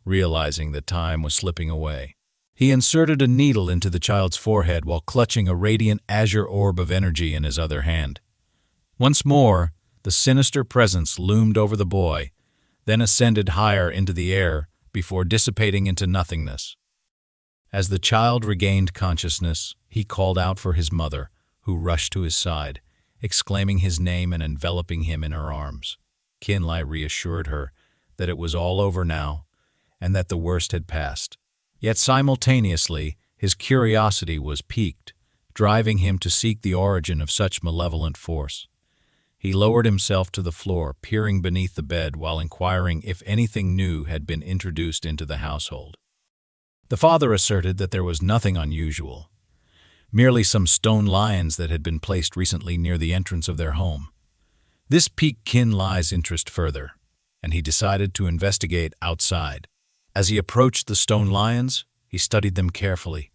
[SPEAKER 1] realizing that time was slipping away. He inserted a needle into the child's forehead while clutching a radiant azure orb of energy in his other hand. Once more, the sinister presence loomed over the boy, then ascended higher into the air before dissipating into nothingness. As the child regained consciousness, he called out for his mother, who rushed to his side, exclaiming his name and enveloping him in her arms. Qin Li reassured her that it was all over now, and that the worst had passed. Yet simultaneously, his curiosity was piqued, driving him to seek the origin of such malevolent force. He lowered himself to the floor, peering beneath the bed while inquiring if anything new had been introduced into the household. The father asserted that there was nothing unusual, merely some stone lions that had been placed recently near the entrance of their home. This piqued Qin Li's interest further, and he decided to investigate outside. As he approached the stone lions, he studied them carefully,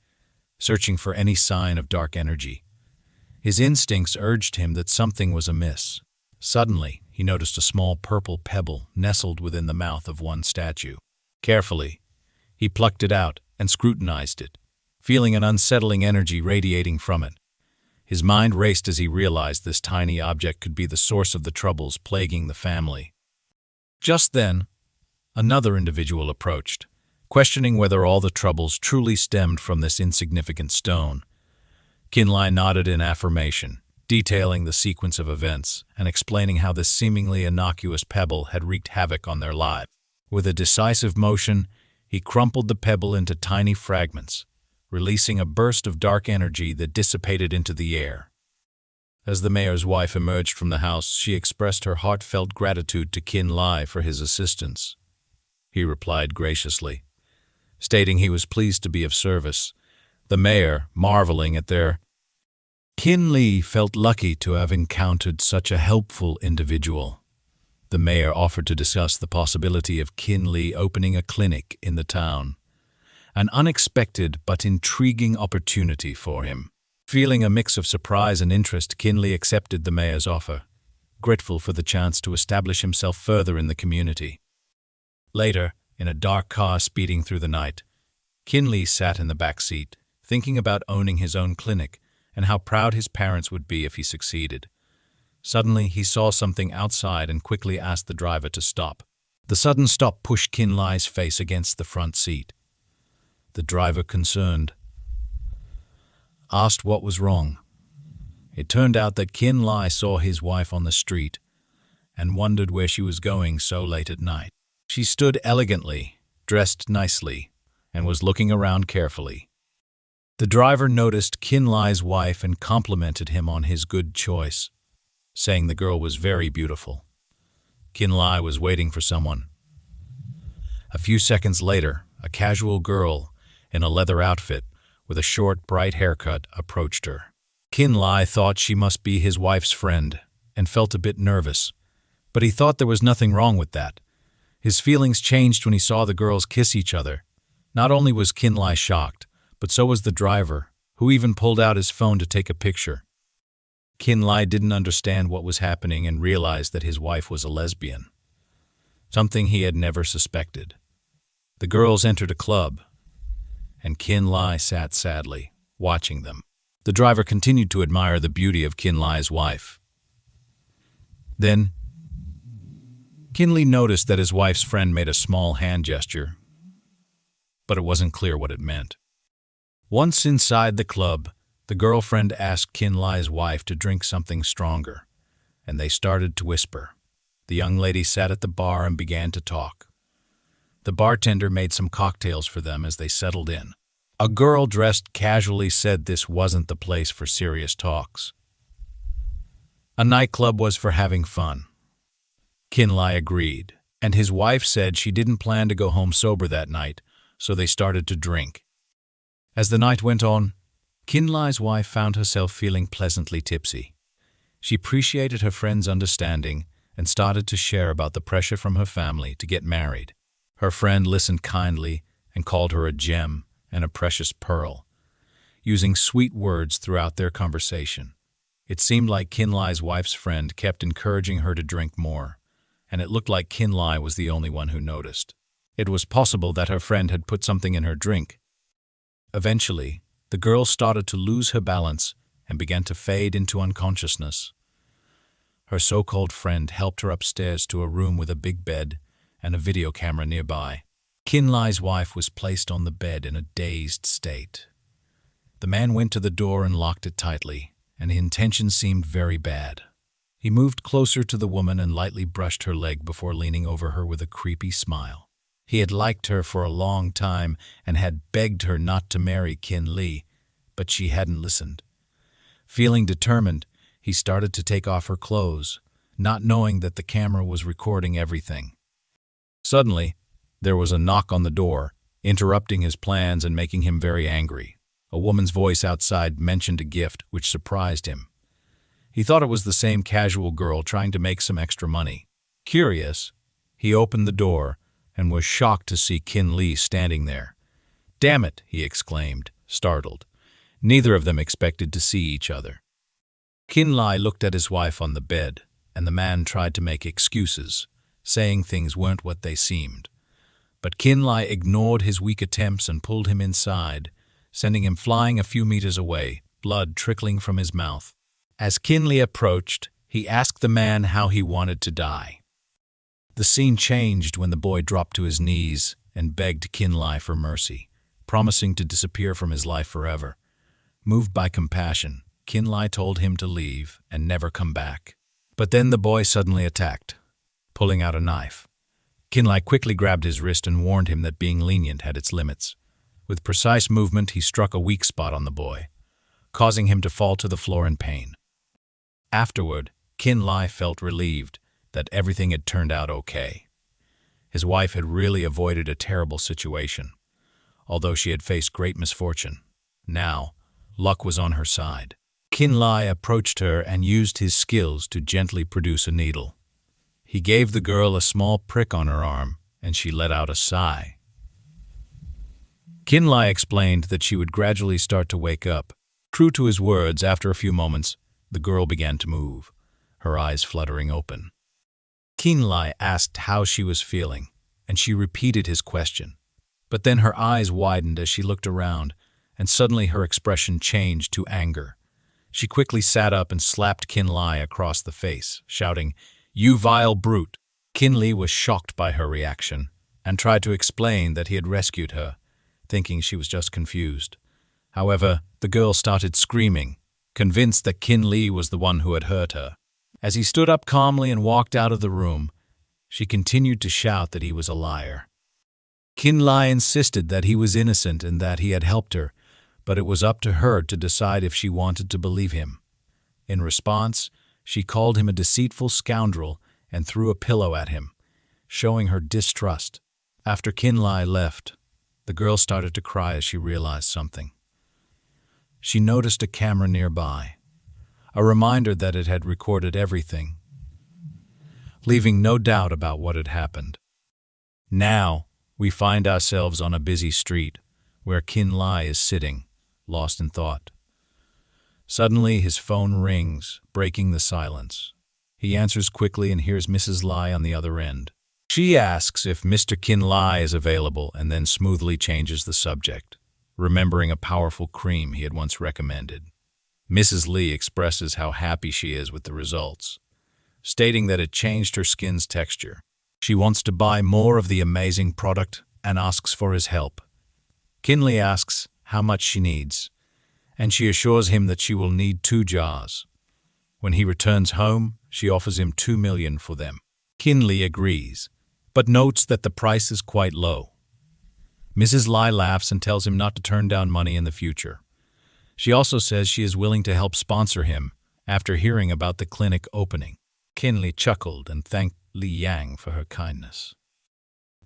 [SPEAKER 1] searching for any sign of dark energy. His instincts urged him that something was amiss. Suddenly, he noticed a small purple pebble nestled within the mouth of one statue. Carefully, he plucked it out and scrutinized it, feeling an unsettling energy radiating from it. His mind raced as he realized this tiny object could be the source of the troubles plaguing the family. Just then, another individual approached, questioning whether all the troubles truly stemmed from this insignificant stone. Qin Li nodded in affirmation, detailing the sequence of events and explaining how this seemingly innocuous pebble had wreaked havoc on their lives. With a decisive motion, he crumpled the pebble into tiny fragments, releasing a burst of dark energy that dissipated into the air. As the mayor's wife emerged from the house, she expressed her heartfelt gratitude to Qin Li for his assistance. He replied graciously, stating he was pleased to be of service. The mayor, marveling at their Qin Li felt lucky to have encountered such a helpful individual. The mayor offered to discuss the possibility of Qin Li opening a clinic in the town, an unexpected but intriguing opportunity for him. Feeling a mix of surprise and interest, Qin Li accepted the mayor's offer, grateful for the chance to establish himself further in the community. Later, in a dark car speeding through the night, Qin Li sat in the back seat, thinking about owning his own clinic and how proud his parents would be if he succeeded. Suddenly, he saw something outside and quickly asked the driver to stop. The sudden stop pushed Qin Li's face against the front seat. The driver, concerned, asked what was wrong. It turned out that Qin Li saw his wife on the street and wondered where she was going so late at night. She stood elegantly, dressed nicely, and was looking around carefully. The driver noticed Qin Li's wife and complimented him on his good choice, saying the girl was very beautiful. Qin Li was waiting for someone. A few seconds later, a casual girl in a leather outfit with a short, bright haircut approached her. Qin Li thought she must be his wife's friend and felt a bit nervous, but he thought there was nothing wrong with that. His feelings changed when he saw the girls kiss each other. Not only was Qin Li shocked, but so was the driver, who even pulled out his phone to take a picture. Qin Li didn't understand what was happening and realized that his wife was a lesbian, something he had never suspected. The girls entered a club, and Qin Li sat sadly, watching them. The driver continued to admire the beauty of Qin Li's wife. Then, Qin Li noticed that his wife's friend made a small hand gesture, but it wasn't clear what it meant. Once inside the club, the girlfriend asked Qin Li's wife to drink something stronger, and they started to whisper. The young lady sat at the bar and began to talk. The bartender made some cocktails for them as they settled in. A girl dressed casually said this wasn't the place for serious talks. A nightclub was for having fun. Qin Li agreed, and his wife said she didn't plan to go home sober that night, so they started to drink. As the night went on, Qin Li's wife found herself feeling pleasantly tipsy. She appreciated her friend's understanding and started to share about the pressure from her family to get married. Her friend listened kindly and called her a gem and a precious pearl, using sweet words throughout their conversation. It seemed like Qin Li's wife's friend kept encouraging her to drink more, and it looked like Qin Li was the only one who noticed. It was possible that her friend had put something in her drink. Eventually, the girl started to lose her balance and began to fade into unconsciousness. Her so-called friend helped her upstairs to a room with a big bed and a video camera nearby. Qin Li's wife was placed on the bed in a dazed state. The man went to the door and locked it tightly, and his intention seemed very bad. He moved closer to the woman and lightly brushed her leg before leaning over her with a creepy smile. He had liked her for a long time and had begged her not to marry Qin Li, but she hadn't listened. Feeling determined, he started to take off her clothes, not knowing that the camera was recording everything. Suddenly, there was a knock on the door, interrupting his plans and making him very angry. A woman's voice outside mentioned a gift, which surprised him. He thought it was the same casual girl trying to make some extra money. Curious, he opened the door and was shocked to see Qin Li standing there. "Damn it," he exclaimed, startled. Neither of them expected to see each other. Qin Li looked at his wife on the bed, and the man tried to make excuses, saying things weren't what they seemed. But Qin Li ignored his weak attempts and pulled him inside, sending him flying a few meters away, blood trickling from his mouth. As Qin Li approached, he asked the man how he wanted to die. The scene changed when the boy dropped to his knees and begged Qin Li for mercy, promising to disappear from his life forever. Moved by compassion, Qin Li told him to leave and never come back. But then the boy suddenly attacked, pulling out a knife. Qin Li quickly grabbed his wrist and warned him that being lenient had its limits. With precise movement, he struck a weak spot on the boy, causing him to fall to the floor in pain. Afterward, Qin Li felt relieved that everything had turned out okay. His wife had really avoided a terrible situation, although she had faced great misfortune. Now, luck was on her side. Qin Li approached her and used his skills to gently produce a needle. He gave the girl a small prick on her arm, and she let out a sigh. Qin Li explained that she would gradually start to wake up. True to his words, after a few moments, the girl began to move, her eyes fluttering open. Qin Li asked how she was feeling, and she repeated his question. But then her eyes widened as she looked around, and suddenly her expression changed to anger. She quickly sat up and slapped Qin Li across the face, shouting, "You vile brute!" Qin Li was shocked by her reaction and tried to explain that he had rescued her, thinking she was just confused. However, the girl started screaming, convinced that Qin Li was the one who had hurt her. As he stood up calmly and walked out of the room, she continued to shout that he was a liar. Qin Li insisted that he was innocent and that he had helped her, but it was up to her to decide if she wanted to believe him. In response, she called him a deceitful scoundrel and threw a pillow at him, showing her distrust. After Qin Li left, the girl started to cry as she realized something. She noticed a camera nearby, a reminder that it had recorded everything, leaving no doubt about what had happened. Now, we find ourselves on a busy street where Qin Li is sitting, lost in thought. Suddenly, his phone rings, breaking the silence. He answers quickly and hears Mrs. Li on the other end. She asks if Mr. Qin Li is available and then smoothly changes the subject, remembering a powerful cream he had once recommended. Mrs. Li expresses how happy she is with the results, stating that it changed her skin's texture. She wants to buy more of the amazing product and asks for his help. Qin Li asks how much she needs, and she assures him that she will need 2 jars. When he returns home, she offers him 2 million for them. Qin Li agrees, but notes that the price is quite low. Mrs. Li laughs and tells him not to turn down money in the future. She also says she is willing to help sponsor him after hearing about the clinic opening. Qin Li chuckled and thanked Li Yang for her kindness.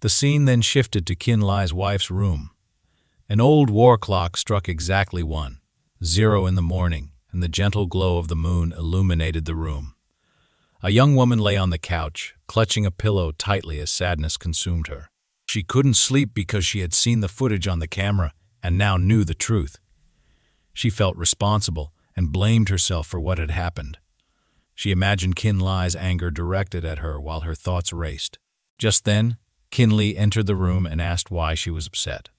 [SPEAKER 1] The scene then shifted to Qin Li's wife's room. An old war clock struck exactly 1:00 in the morning, and and the gentle glow of the moon illuminated the room. A young woman lay on the couch, clutching a pillow tightly as sadness consumed her. She couldn't sleep because she had seen the footage on the camera and now knew the truth. She felt responsible and blamed herself for what had happened. She imagined Qin Li's anger directed at her while her thoughts raced. Just then, Qin Li entered the room and asked why she was upset.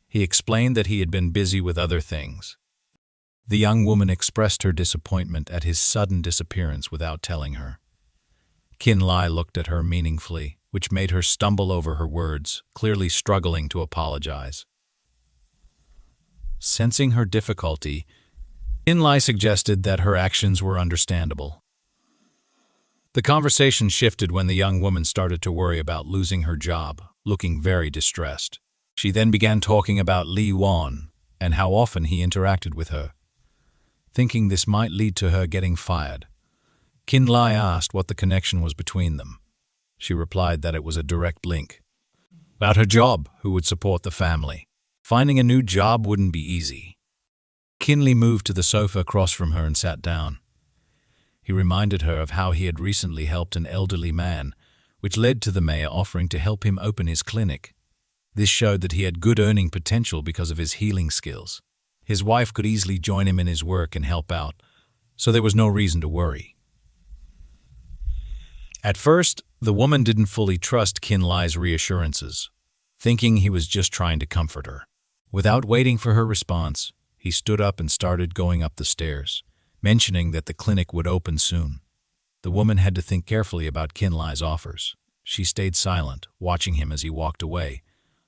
[SPEAKER 1] He explained that he had been busy with other things. The young woman expressed her disappointment at his sudden disappearance without telling her. Qin Li looked at her meaningfully, which made her stumble over her words, clearly struggling to apologize. Sensing her difficulty, Qin Li suggested that her actions were understandable. The conversation shifted when the young woman started to worry about losing her job, looking very distressed. She then began talking about Li Wan and how often he interacted with her. Thinking this might lead to her getting fired, Qin Li asked what the connection was between them. She replied that it was a direct link. About her job, who would support the family. Finding a new job wouldn't be easy. Qin Li moved to the sofa across from her and sat down. He reminded her of how he had recently helped an elderly man, which led to the mayor offering to help him open his clinic. This showed that he had good earning potential because of his healing skills. His wife could easily join him in his work and help out, so there was no reason to worry. At first, the woman didn't fully trust Qin Li's reassurances, thinking he was just trying to comfort her. Without waiting for her response, he stood up and started going up the stairs, mentioning that the clinic would open soon. The woman had to think carefully about Qin Li's offers. She stayed silent, watching him as he walked away,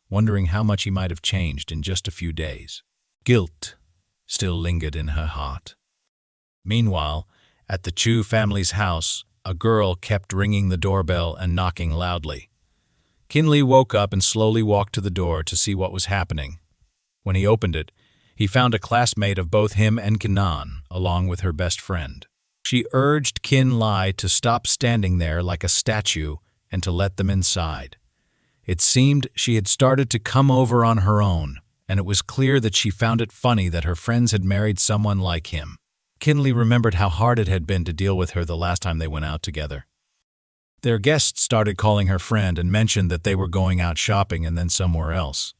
[SPEAKER 1] wondering how much he might have changed in just a few days. Guilt still lingered in her heart. Meanwhile, at the Chu family's house, a girl kept ringing the doorbell and knocking loudly. Qin Li woke up and slowly walked to the door to see what was happening. When he opened it, he found a classmate of both him and Kanan, along with her best friend. She urged Qin Li to stop standing there like a statue and to let them inside. It seemed she had started to come over on her own, and it was clear that she found it funny that her friends had married someone like him. Qin Li remembered how hard it had been to deal with her the last time they went out together. Their guests started calling her friend and mentioned that they were going out shopping and then somewhere else.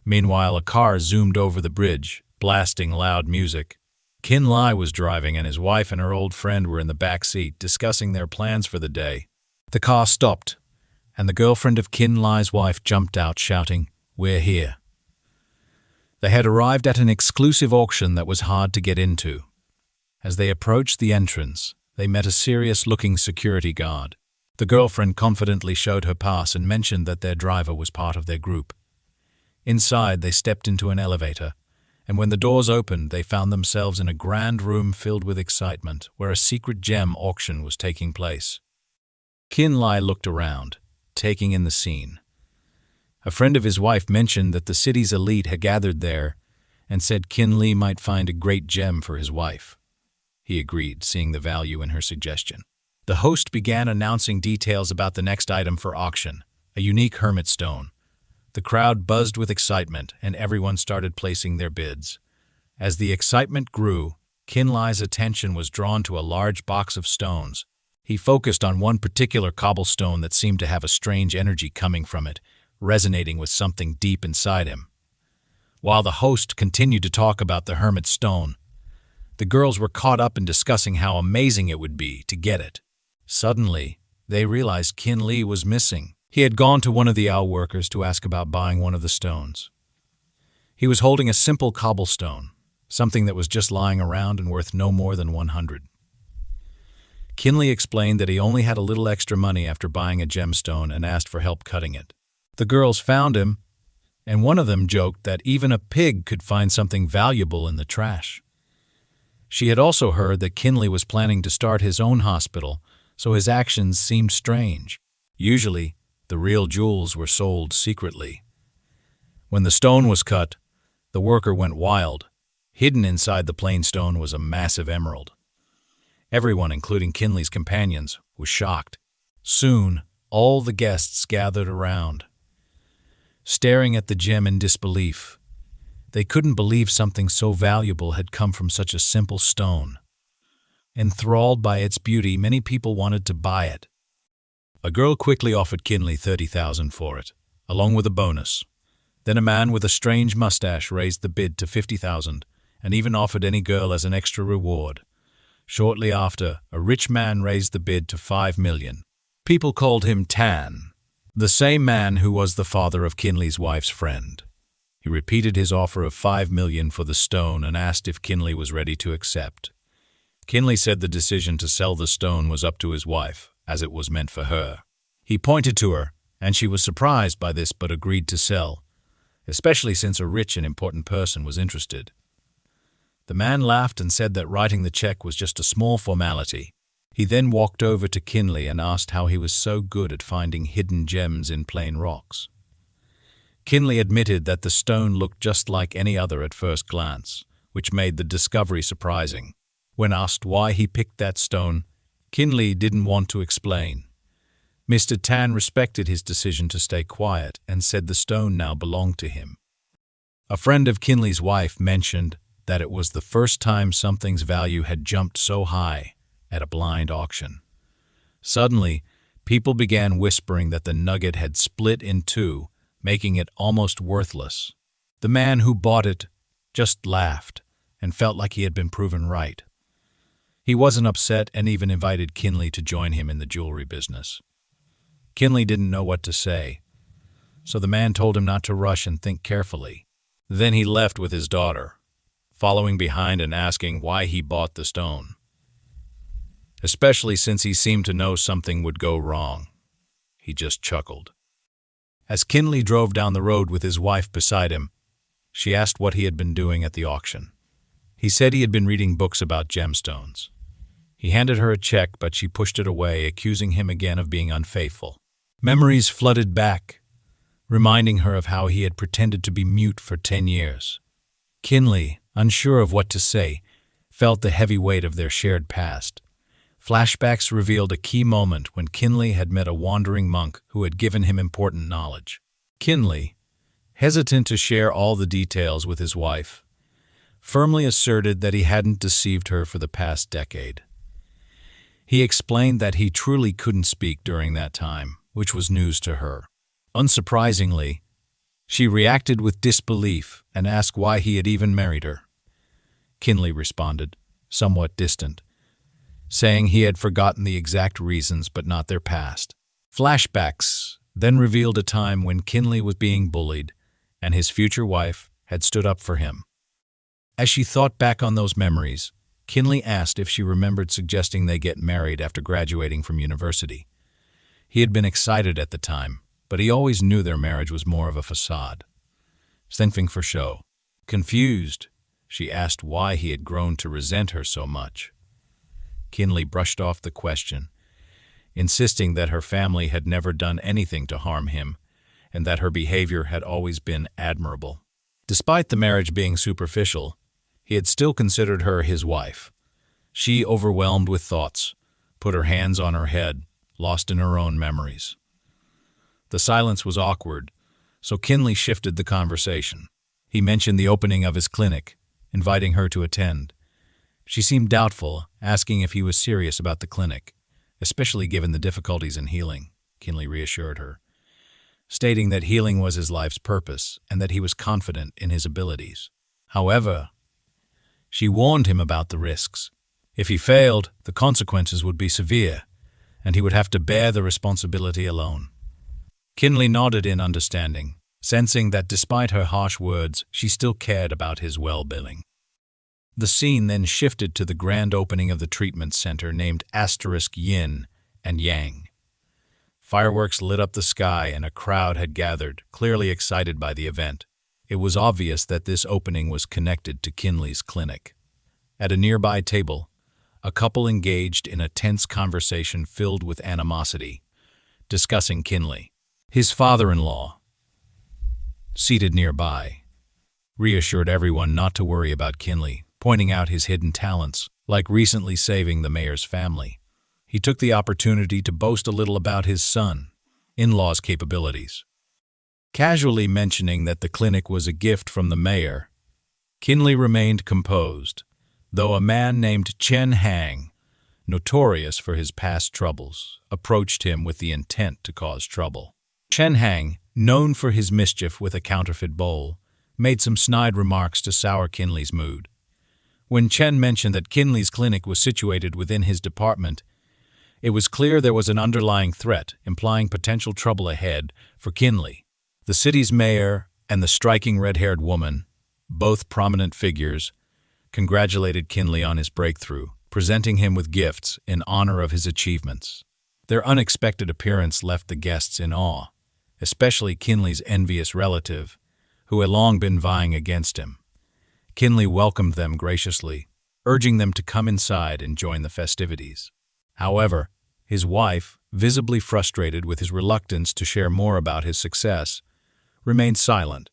[SPEAKER 1] Meanwhile, a car zoomed over the bridge, blasting loud music. Qin Li was driving and his wife and her old friend were in the back seat discussing their plans for the day. The car stopped, and the girlfriend of Qin Li's wife jumped out shouting, "We're here." They had arrived at an exclusive auction that was hard to get into. As they approached the entrance, they met a serious-looking security guard. The girlfriend confidently showed her pass and mentioned that their driver was part of their group. Inside, they stepped into an elevator, and when the doors opened, they found themselves in a grand room filled with excitement, where a secret gem auction was taking place. Qin Li looked around, taking in the scene. A friend of his wife mentioned that the city's elite had gathered there and said Qin Li might find a great gem for his wife. He agreed, seeing the value in her suggestion. The host began announcing details about the next item for auction, a unique hermit stone. The crowd buzzed with excitement, and everyone started placing their bids. As the excitement grew, Qin Li's attention was drawn to a large box of stones. He focused on one particular cobblestone that seemed to have a strange energy coming from it, resonating with something deep inside him. While the host continued to talk about the hermit stone, the girls were caught up in discussing how amazing it would be to get it. Suddenly, they realized Qin Li was missing. He had gone to one of the owl workers to ask about buying one of the stones. He was holding a simple cobblestone, something that was just lying around and worth no more than 100. Qin Li explained that he only had a little extra money after buying a gemstone and asked for help cutting it. The girls found him, and one of them joked that even a pig could find something valuable in the trash. She had also heard that Qin Li was planning to start his own hospital, so his actions seemed strange. Usually, the real jewels were sold secretly. When the stone was cut, the worker went wild. Hidden inside the plain stone was a massive emerald. Everyone, including Qin Li's companions, was shocked. Soon, all the guests gathered around, staring at the gem in disbelief. They couldn't believe something so valuable had come from such a simple stone. Enthralled by its beauty, many people wanted to buy it. A girl quickly offered Qin Li 30,000 for it, along with a bonus. Then a man with a strange mustache raised the bid to 50,000 and even offered any girl as an extra reward. Shortly after, a rich man raised the bid to 5 million. People called him Tan, the same man who was the father of Qin Li's wife's friend. He repeated his offer of 5 million for the stone and asked if Qin Li was ready to accept. Qin Li said the decision to sell the stone was up to his wife, as it was meant for her. He pointed to her, and she was surprised by this but agreed to sell, especially since a rich and important person was interested. The man laughed and said that writing the check was just a small formality. He then walked over to Qin Li and asked how he was so good at finding hidden gems in plain rocks. Qin Li admitted that the stone looked just like any other at first glance, which made the discovery surprising. When asked why he picked that stone, Qin Li didn't want to explain. Mr. Tan respected his decision to stay quiet and said the stone now belonged to him. A friend of Qin Li's wife mentioned that it was the first time something's value had jumped so high at a blind auction. Suddenly, people began whispering that the nugget had split in two, making it almost worthless. The man who bought it just laughed and felt like he had been proven right. He wasn't upset and even invited Qin Li to join him in the jewelry business. Qin Li didn't know what to say, so the man told him not to rush and think carefully. Then he left with his daughter, following behind and asking why he bought the stone, especially since he seemed to know something would go wrong. He just chuckled. As Qin Li drove down the road with his wife beside him, she asked what he had been doing at the auction. He said he had been reading books about gemstones. He handed her a check, but she pushed it away, accusing him again of being unfaithful. Memories flooded back, reminding her of how he had pretended to be mute for 10 years. Qin Li, unsure of what to say, felt the heavy weight of their shared past. Flashbacks revealed a key moment when Qin Li had met a wandering monk who had given him important knowledge. Qin Li, hesitant to share all the details with his wife, firmly asserted that he hadn't deceived her for the past decade. He explained that he truly couldn't speak during that time, which was news to her. Unsurprisingly, she reacted with disbelief and asked why he had even married her. Qin Li responded, somewhat distant, saying he had forgotten the exact reasons but not their past. Flashbacks then revealed a time when Qin Li was being bullied and his future wife had stood up for him. As she thought back on those memories, Qin Li asked if she remembered suggesting they get married after graduating from university. He had been excited at the time, but he always knew their marriage was more of a facade, something for show. Confused, she asked why he had grown to resent her so much. Qin Li brushed off the question, insisting that her family had never done anything to harm him and that her behavior had always been admirable. Despite the marriage being superficial, he had still considered her his wife. She, overwhelmed with thoughts, put her hands on her head, lost in her own memories. The silence was awkward, so Qin Li shifted the conversation. He mentioned the opening of his clinic, inviting her to attend. She seemed doubtful, asking if he was serious about the clinic, especially given the difficulties in healing. Qin Li reassured her, stating that healing was his life's purpose and that he was confident in his abilities. However, she warned him about the risks. If he failed, the consequences would be severe, and he would have to bear the responsibility alone. Qin Li nodded in understanding, sensing that despite her harsh words, she still cared about his well-being. The scene then shifted to the grand opening of the treatment center named Yin and Yang. Fireworks lit up the sky and a crowd had gathered, clearly excited by the event. It was obvious that this opening was connected to Qin Li's clinic. At a nearby table, a couple engaged in a tense conversation filled with animosity, discussing Qin Li. His father-in-law, seated nearby, reassured everyone not to worry about Qin Li, pointing out his hidden talents, like recently saving the mayor's family. He took the opportunity to boast a little about his son-in-law's capabilities, casually mentioning that the clinic was a gift from the mayor Qin Li remained composed, though a man named Chen Hang, notorious for his past troubles, approached him with the intent to cause trouble. Chen Hang, known for his mischief with a counterfeit bowl, made some snide remarks to sour Qin Li's mood. When Chen mentioned that Qin Li's clinic was situated within his department, it was clear there was an underlying threat, implying potential trouble ahead for Qin Li. The city's mayor and the striking red-haired woman, both prominent figures, congratulated Qin Li on his breakthrough, presenting him with gifts in honor of his achievements. Their unexpected appearance left the guests in awe, especially Qin Li's envious relative, who had long been vying against him. Qin Li welcomed them graciously, urging them to come inside and join the festivities. However, his wife, visibly frustrated with his reluctance to share more about his success, remained silent.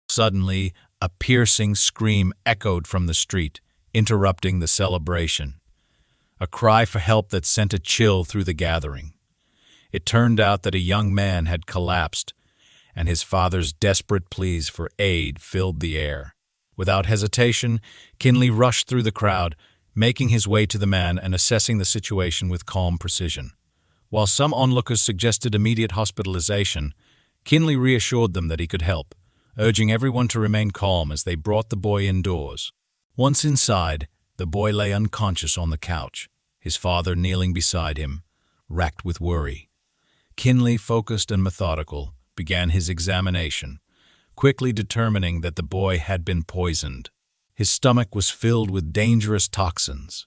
[SPEAKER 1] Suddenly, a piercing scream echoed from the street, interrupting the celebration. A cry for help that sent a chill through the gathering. It turned out that a young man had collapsed, and his father's desperate pleas for aid filled the air. Without hesitation, Qin Li rushed through the crowd, making his way to the man and assessing the situation with calm precision. While some onlookers suggested immediate hospitalization, Qin Li reassured them that he could help, urging everyone to remain calm as they brought the boy indoors. Once inside, the boy lay unconscious on the couch, his father kneeling beside him, racked with worry. Qin Li, focused and methodical, began his examination, quickly determining that the boy had been poisoned. His stomach was filled with dangerous toxins.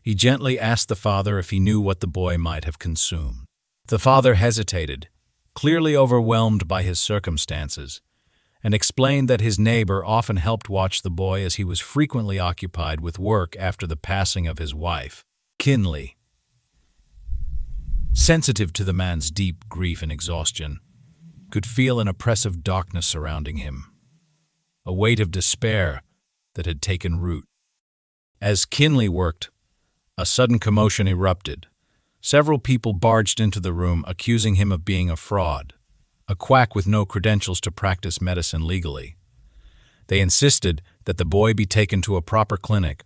[SPEAKER 1] He gently asked the father if he knew what the boy might have consumed. The father hesitated, clearly overwhelmed by his circumstances, and explained that his neighbor often helped watch the boy as he was frequently occupied with work after the passing of his wife. Qin Li, sensitive to the man's deep grief and exhaustion, could feel an oppressive darkness surrounding him, a weight of despair that had taken root. As Qin Li worked, a sudden commotion erupted. Several people barged into the room, accusing him of being a fraud, a quack with no credentials to practice medicine legally. They insisted that the boy be taken to a proper clinic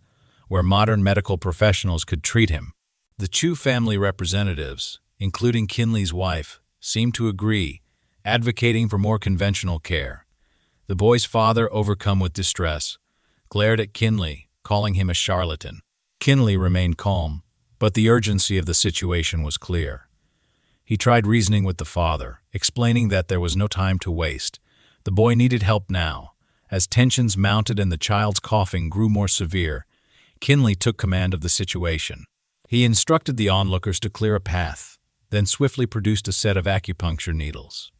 [SPEAKER 1] where modern medical professionals could treat him. The Chu family representatives, including Qin Li's wife, seemed to agree, advocating for more conventional care. The boy's father, overcome with distress, glared at Qin Li, calling him a charlatan. Qin Li remained calm, but the urgency of the situation was clear. He tried reasoning with the father, explaining that there was no time to waste. The boy needed help now. As tensions mounted and the child's coughing grew more severe, Qin Li took command of the situation. He instructed the onlookers to clear a path, then swiftly produced a set of acupuncture needles.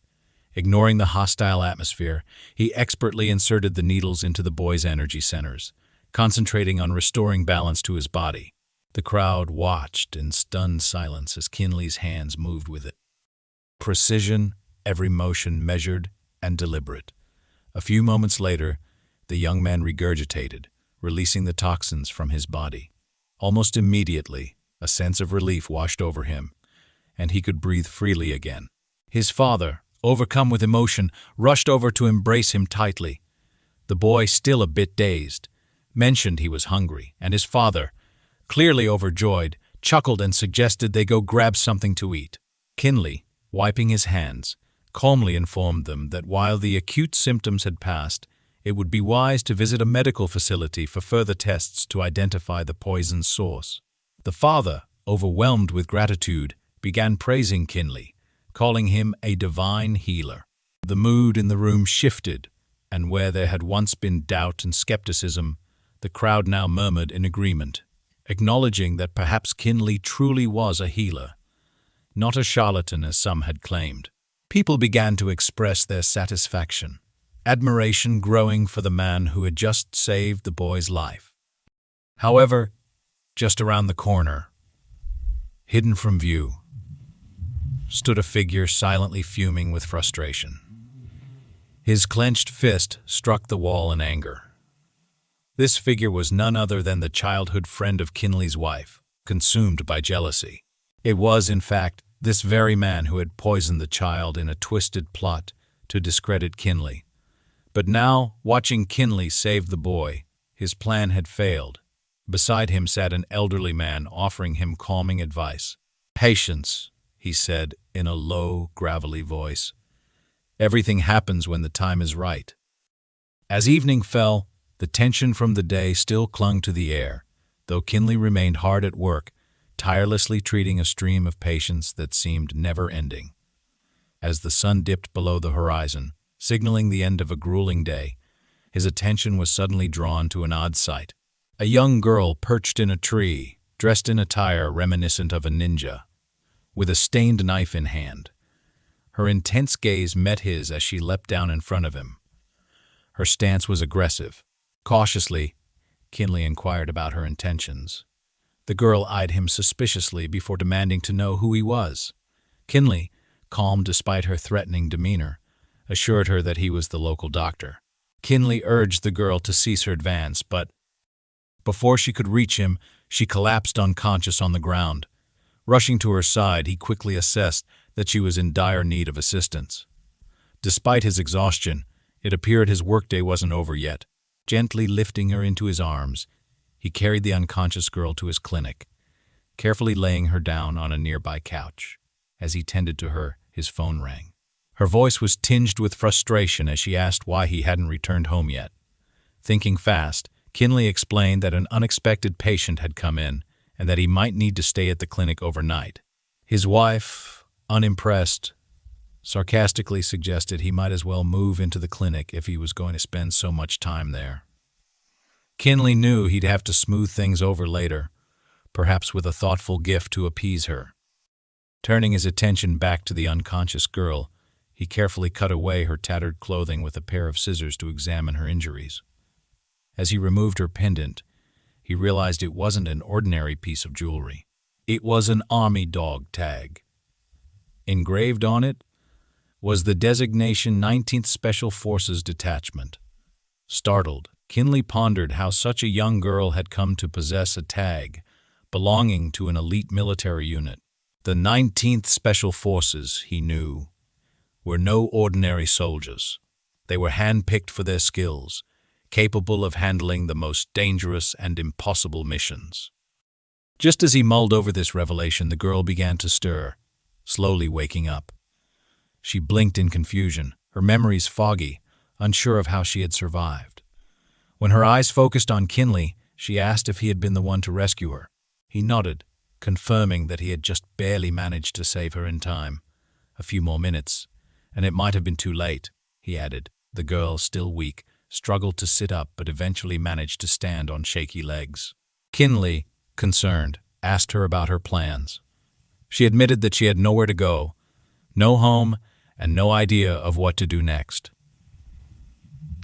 [SPEAKER 1] Ignoring the hostile atmosphere, he expertly inserted the needles into the boy's energy centers, concentrating on restoring balance to his body. The crowd watched in stunned silence as Qin Li's hands moved with it. Precision, every motion measured and deliberate. A few moments later, the young man regurgitated, releasing the toxins from his body. Almost immediately, a sense of relief washed over him, and he could breathe freely again. His father, overcome with emotion, rushed over to embrace him tightly. The boy, still a bit dazed, mentioned he was hungry, and his father, clearly overjoyed, chuckled and suggested they go grab something to eat. Qin Li, wiping his hands, calmly informed them that while the acute symptoms had passed, it would be wise to visit a medical facility for further tests to identify the poison's source. The father, overwhelmed with gratitude, began praising Qin Li, calling him a divine healer. The mood in the room shifted, and where there had once been doubt and skepticism, the crowd now murmured in agreement, acknowledging that perhaps Qin Li truly was a healer, not a charlatan as some had claimed. People began to express their satisfaction, admiration growing for the man who had just saved the boy's life. However, just around the corner, hidden from view, stood a figure silently fuming with frustration. His clenched fist struck the wall in anger. This figure was none other than the childhood friend of Qin Li's wife, consumed by jealousy. It was, in fact, this very man who had poisoned the child in a twisted plot to discredit Qin Li. But now, watching Qin Li save the boy, his plan had failed. Beside him sat an elderly man offering him calming advice. "Patience," he said in a low, gravelly voice. "Everything happens when the time is right." As evening fell, the tension from the day still clung to the air, though Qin Li remained hard at work, tirelessly treating a stream of patients that seemed never-ending. As the sun dipped below the horizon, signaling the end of a grueling day, his attention was suddenly drawn to an odd sight. A young girl perched in a tree, dressed in attire reminiscent of a ninja, with a stained knife in hand. Her intense gaze met his as she leapt down in front of him. Her stance was aggressive. Cautiously, Qin Li inquired about her intentions. The girl eyed him suspiciously before demanding to know who he was. Qin Li, calm despite her threatening demeanor, assured her that he was the local doctor. Qin Li urged the girl to cease her advance, but before she could reach him, she collapsed unconscious on the ground. Rushing to her side, he quickly assessed that she was in dire need of assistance. Despite his exhaustion, it appeared his workday wasn't over yet. Gently lifting her into his arms, he carried the unconscious girl to his clinic, carefully laying her down on a nearby couch. As he tended to her, his phone rang. Her voice was tinged with frustration as she asked why he hadn't returned home yet. Thinking fast, Qin Li explained that an unexpected patient had come in and that he might need to stay at the clinic overnight. His wife, unimpressed, sarcastically suggested he might as well move into the clinic if he was going to spend so much time there. Qin Li knew he'd have to smooth things over later, perhaps with a thoughtful gift to appease her. Turning his attention back to the unconscious girl, he carefully cut away her tattered clothing with a pair of scissors to examine her injuries. As he removed her pendant, he realized it wasn't an ordinary piece of jewelry. It was an army dog tag. Engraved on it was the designation 19th Special Forces Detachment. Startled, Qin Li pondered how such a young girl had come to possess a tag belonging to an elite military unit. The 19th Special Forces, he knew, were no ordinary soldiers. They were handpicked for their skills, capable of handling the most dangerous and impossible missions. Just as he mulled over this revelation, the girl began to stir, slowly waking up. She blinked in confusion, her memories foggy, unsure of how she had survived. When her eyes focused on Qin Li, she asked if he had been the one to rescue her. He nodded, confirming that he had just barely managed to save her in time. A few more minutes, and it might have been too late, he added. The girl, still weak, struggled to sit up but eventually managed to stand on shaky legs. Qin Li, concerned, asked her about her plans. She admitted that she had nowhere to go, no home, and no idea of what to do next.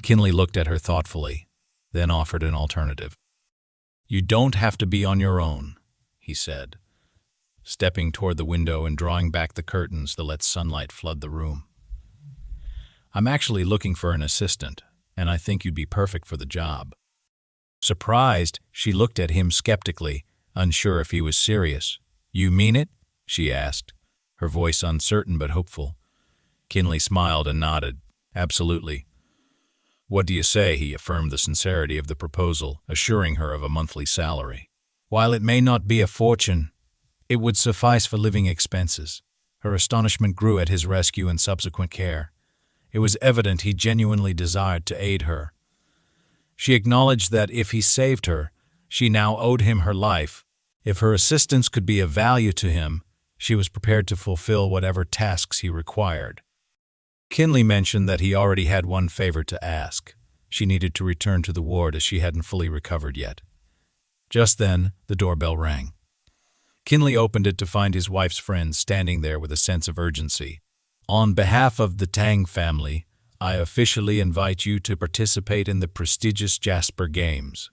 [SPEAKER 1] Qin Li looked at her thoughtfully, then offered an alternative. "You don't have to be on your own," he said, stepping toward the window and drawing back the curtains to let sunlight flood the room. "I'm actually looking for an assistant, and I think you'd be perfect for the job." Surprised, she looked at him skeptically, unsure if he was serious. "You mean it?" she asked, her voice uncertain but hopeful. Qin Li smiled and nodded. "Absolutely." "What do you say?" He affirmed the sincerity of the proposal, assuring her of a monthly salary. "While it may not be a fortune, it would suffice for living expenses." Her astonishment grew at his rescue and subsequent care. It was evident he genuinely desired to aid her. She acknowledged that if he saved her, she now owed him her life. If her assistance could be of value to him, she was prepared to fulfill whatever tasks he required. Qin Li mentioned that he already had one favor to ask. She needed to return to the ward as she hadn't fully recovered yet. Just then, the doorbell rang. Qin Li opened it to find his wife's friend standing there with a sense of urgency. "On behalf of the Tang family, I officially invite you to participate in the prestigious Jasper Games,"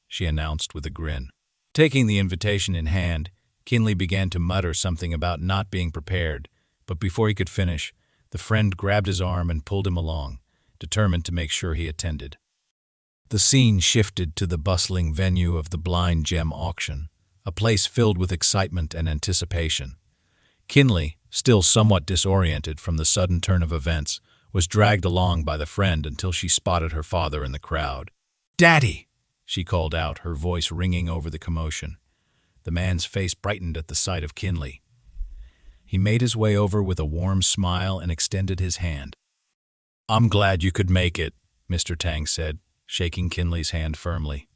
[SPEAKER 1] she announced with a grin. Taking the invitation in hand, Qin Li began to mutter something about not being prepared, but before he could finish, the friend grabbed his arm and pulled him along, determined to make sure he attended. The scene shifted to the bustling venue of the Blind Gem Auction, a place filled with excitement and anticipation. Qin Li, still somewhat disoriented from the sudden turn of events, was dragged along by the friend until she spotted her father in the crowd. "Daddy!" she called out, her voice ringing over the commotion. The man's face brightened at the sight of Qin Li. He made his way over with a warm smile and extended his hand. "I'm glad you could make it," Mr. Tang said, shaking Qin Li's hand firmly.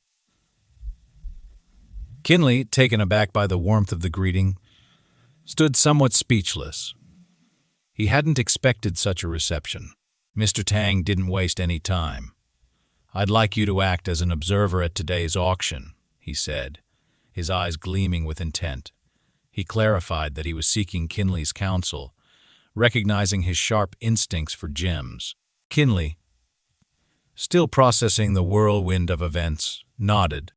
[SPEAKER 1] Qin Li, taken aback by the warmth of the greeting, stood somewhat speechless. He hadn't expected such a reception. Mr. Tang didn't waste any time. "I'd like you to act as an observer at today's auction," he said, his eyes gleaming with intent. He clarified that he was seeking Qin Li's counsel, recognizing his sharp instincts for gems. Qin Li, still processing the whirlwind of events, nodded.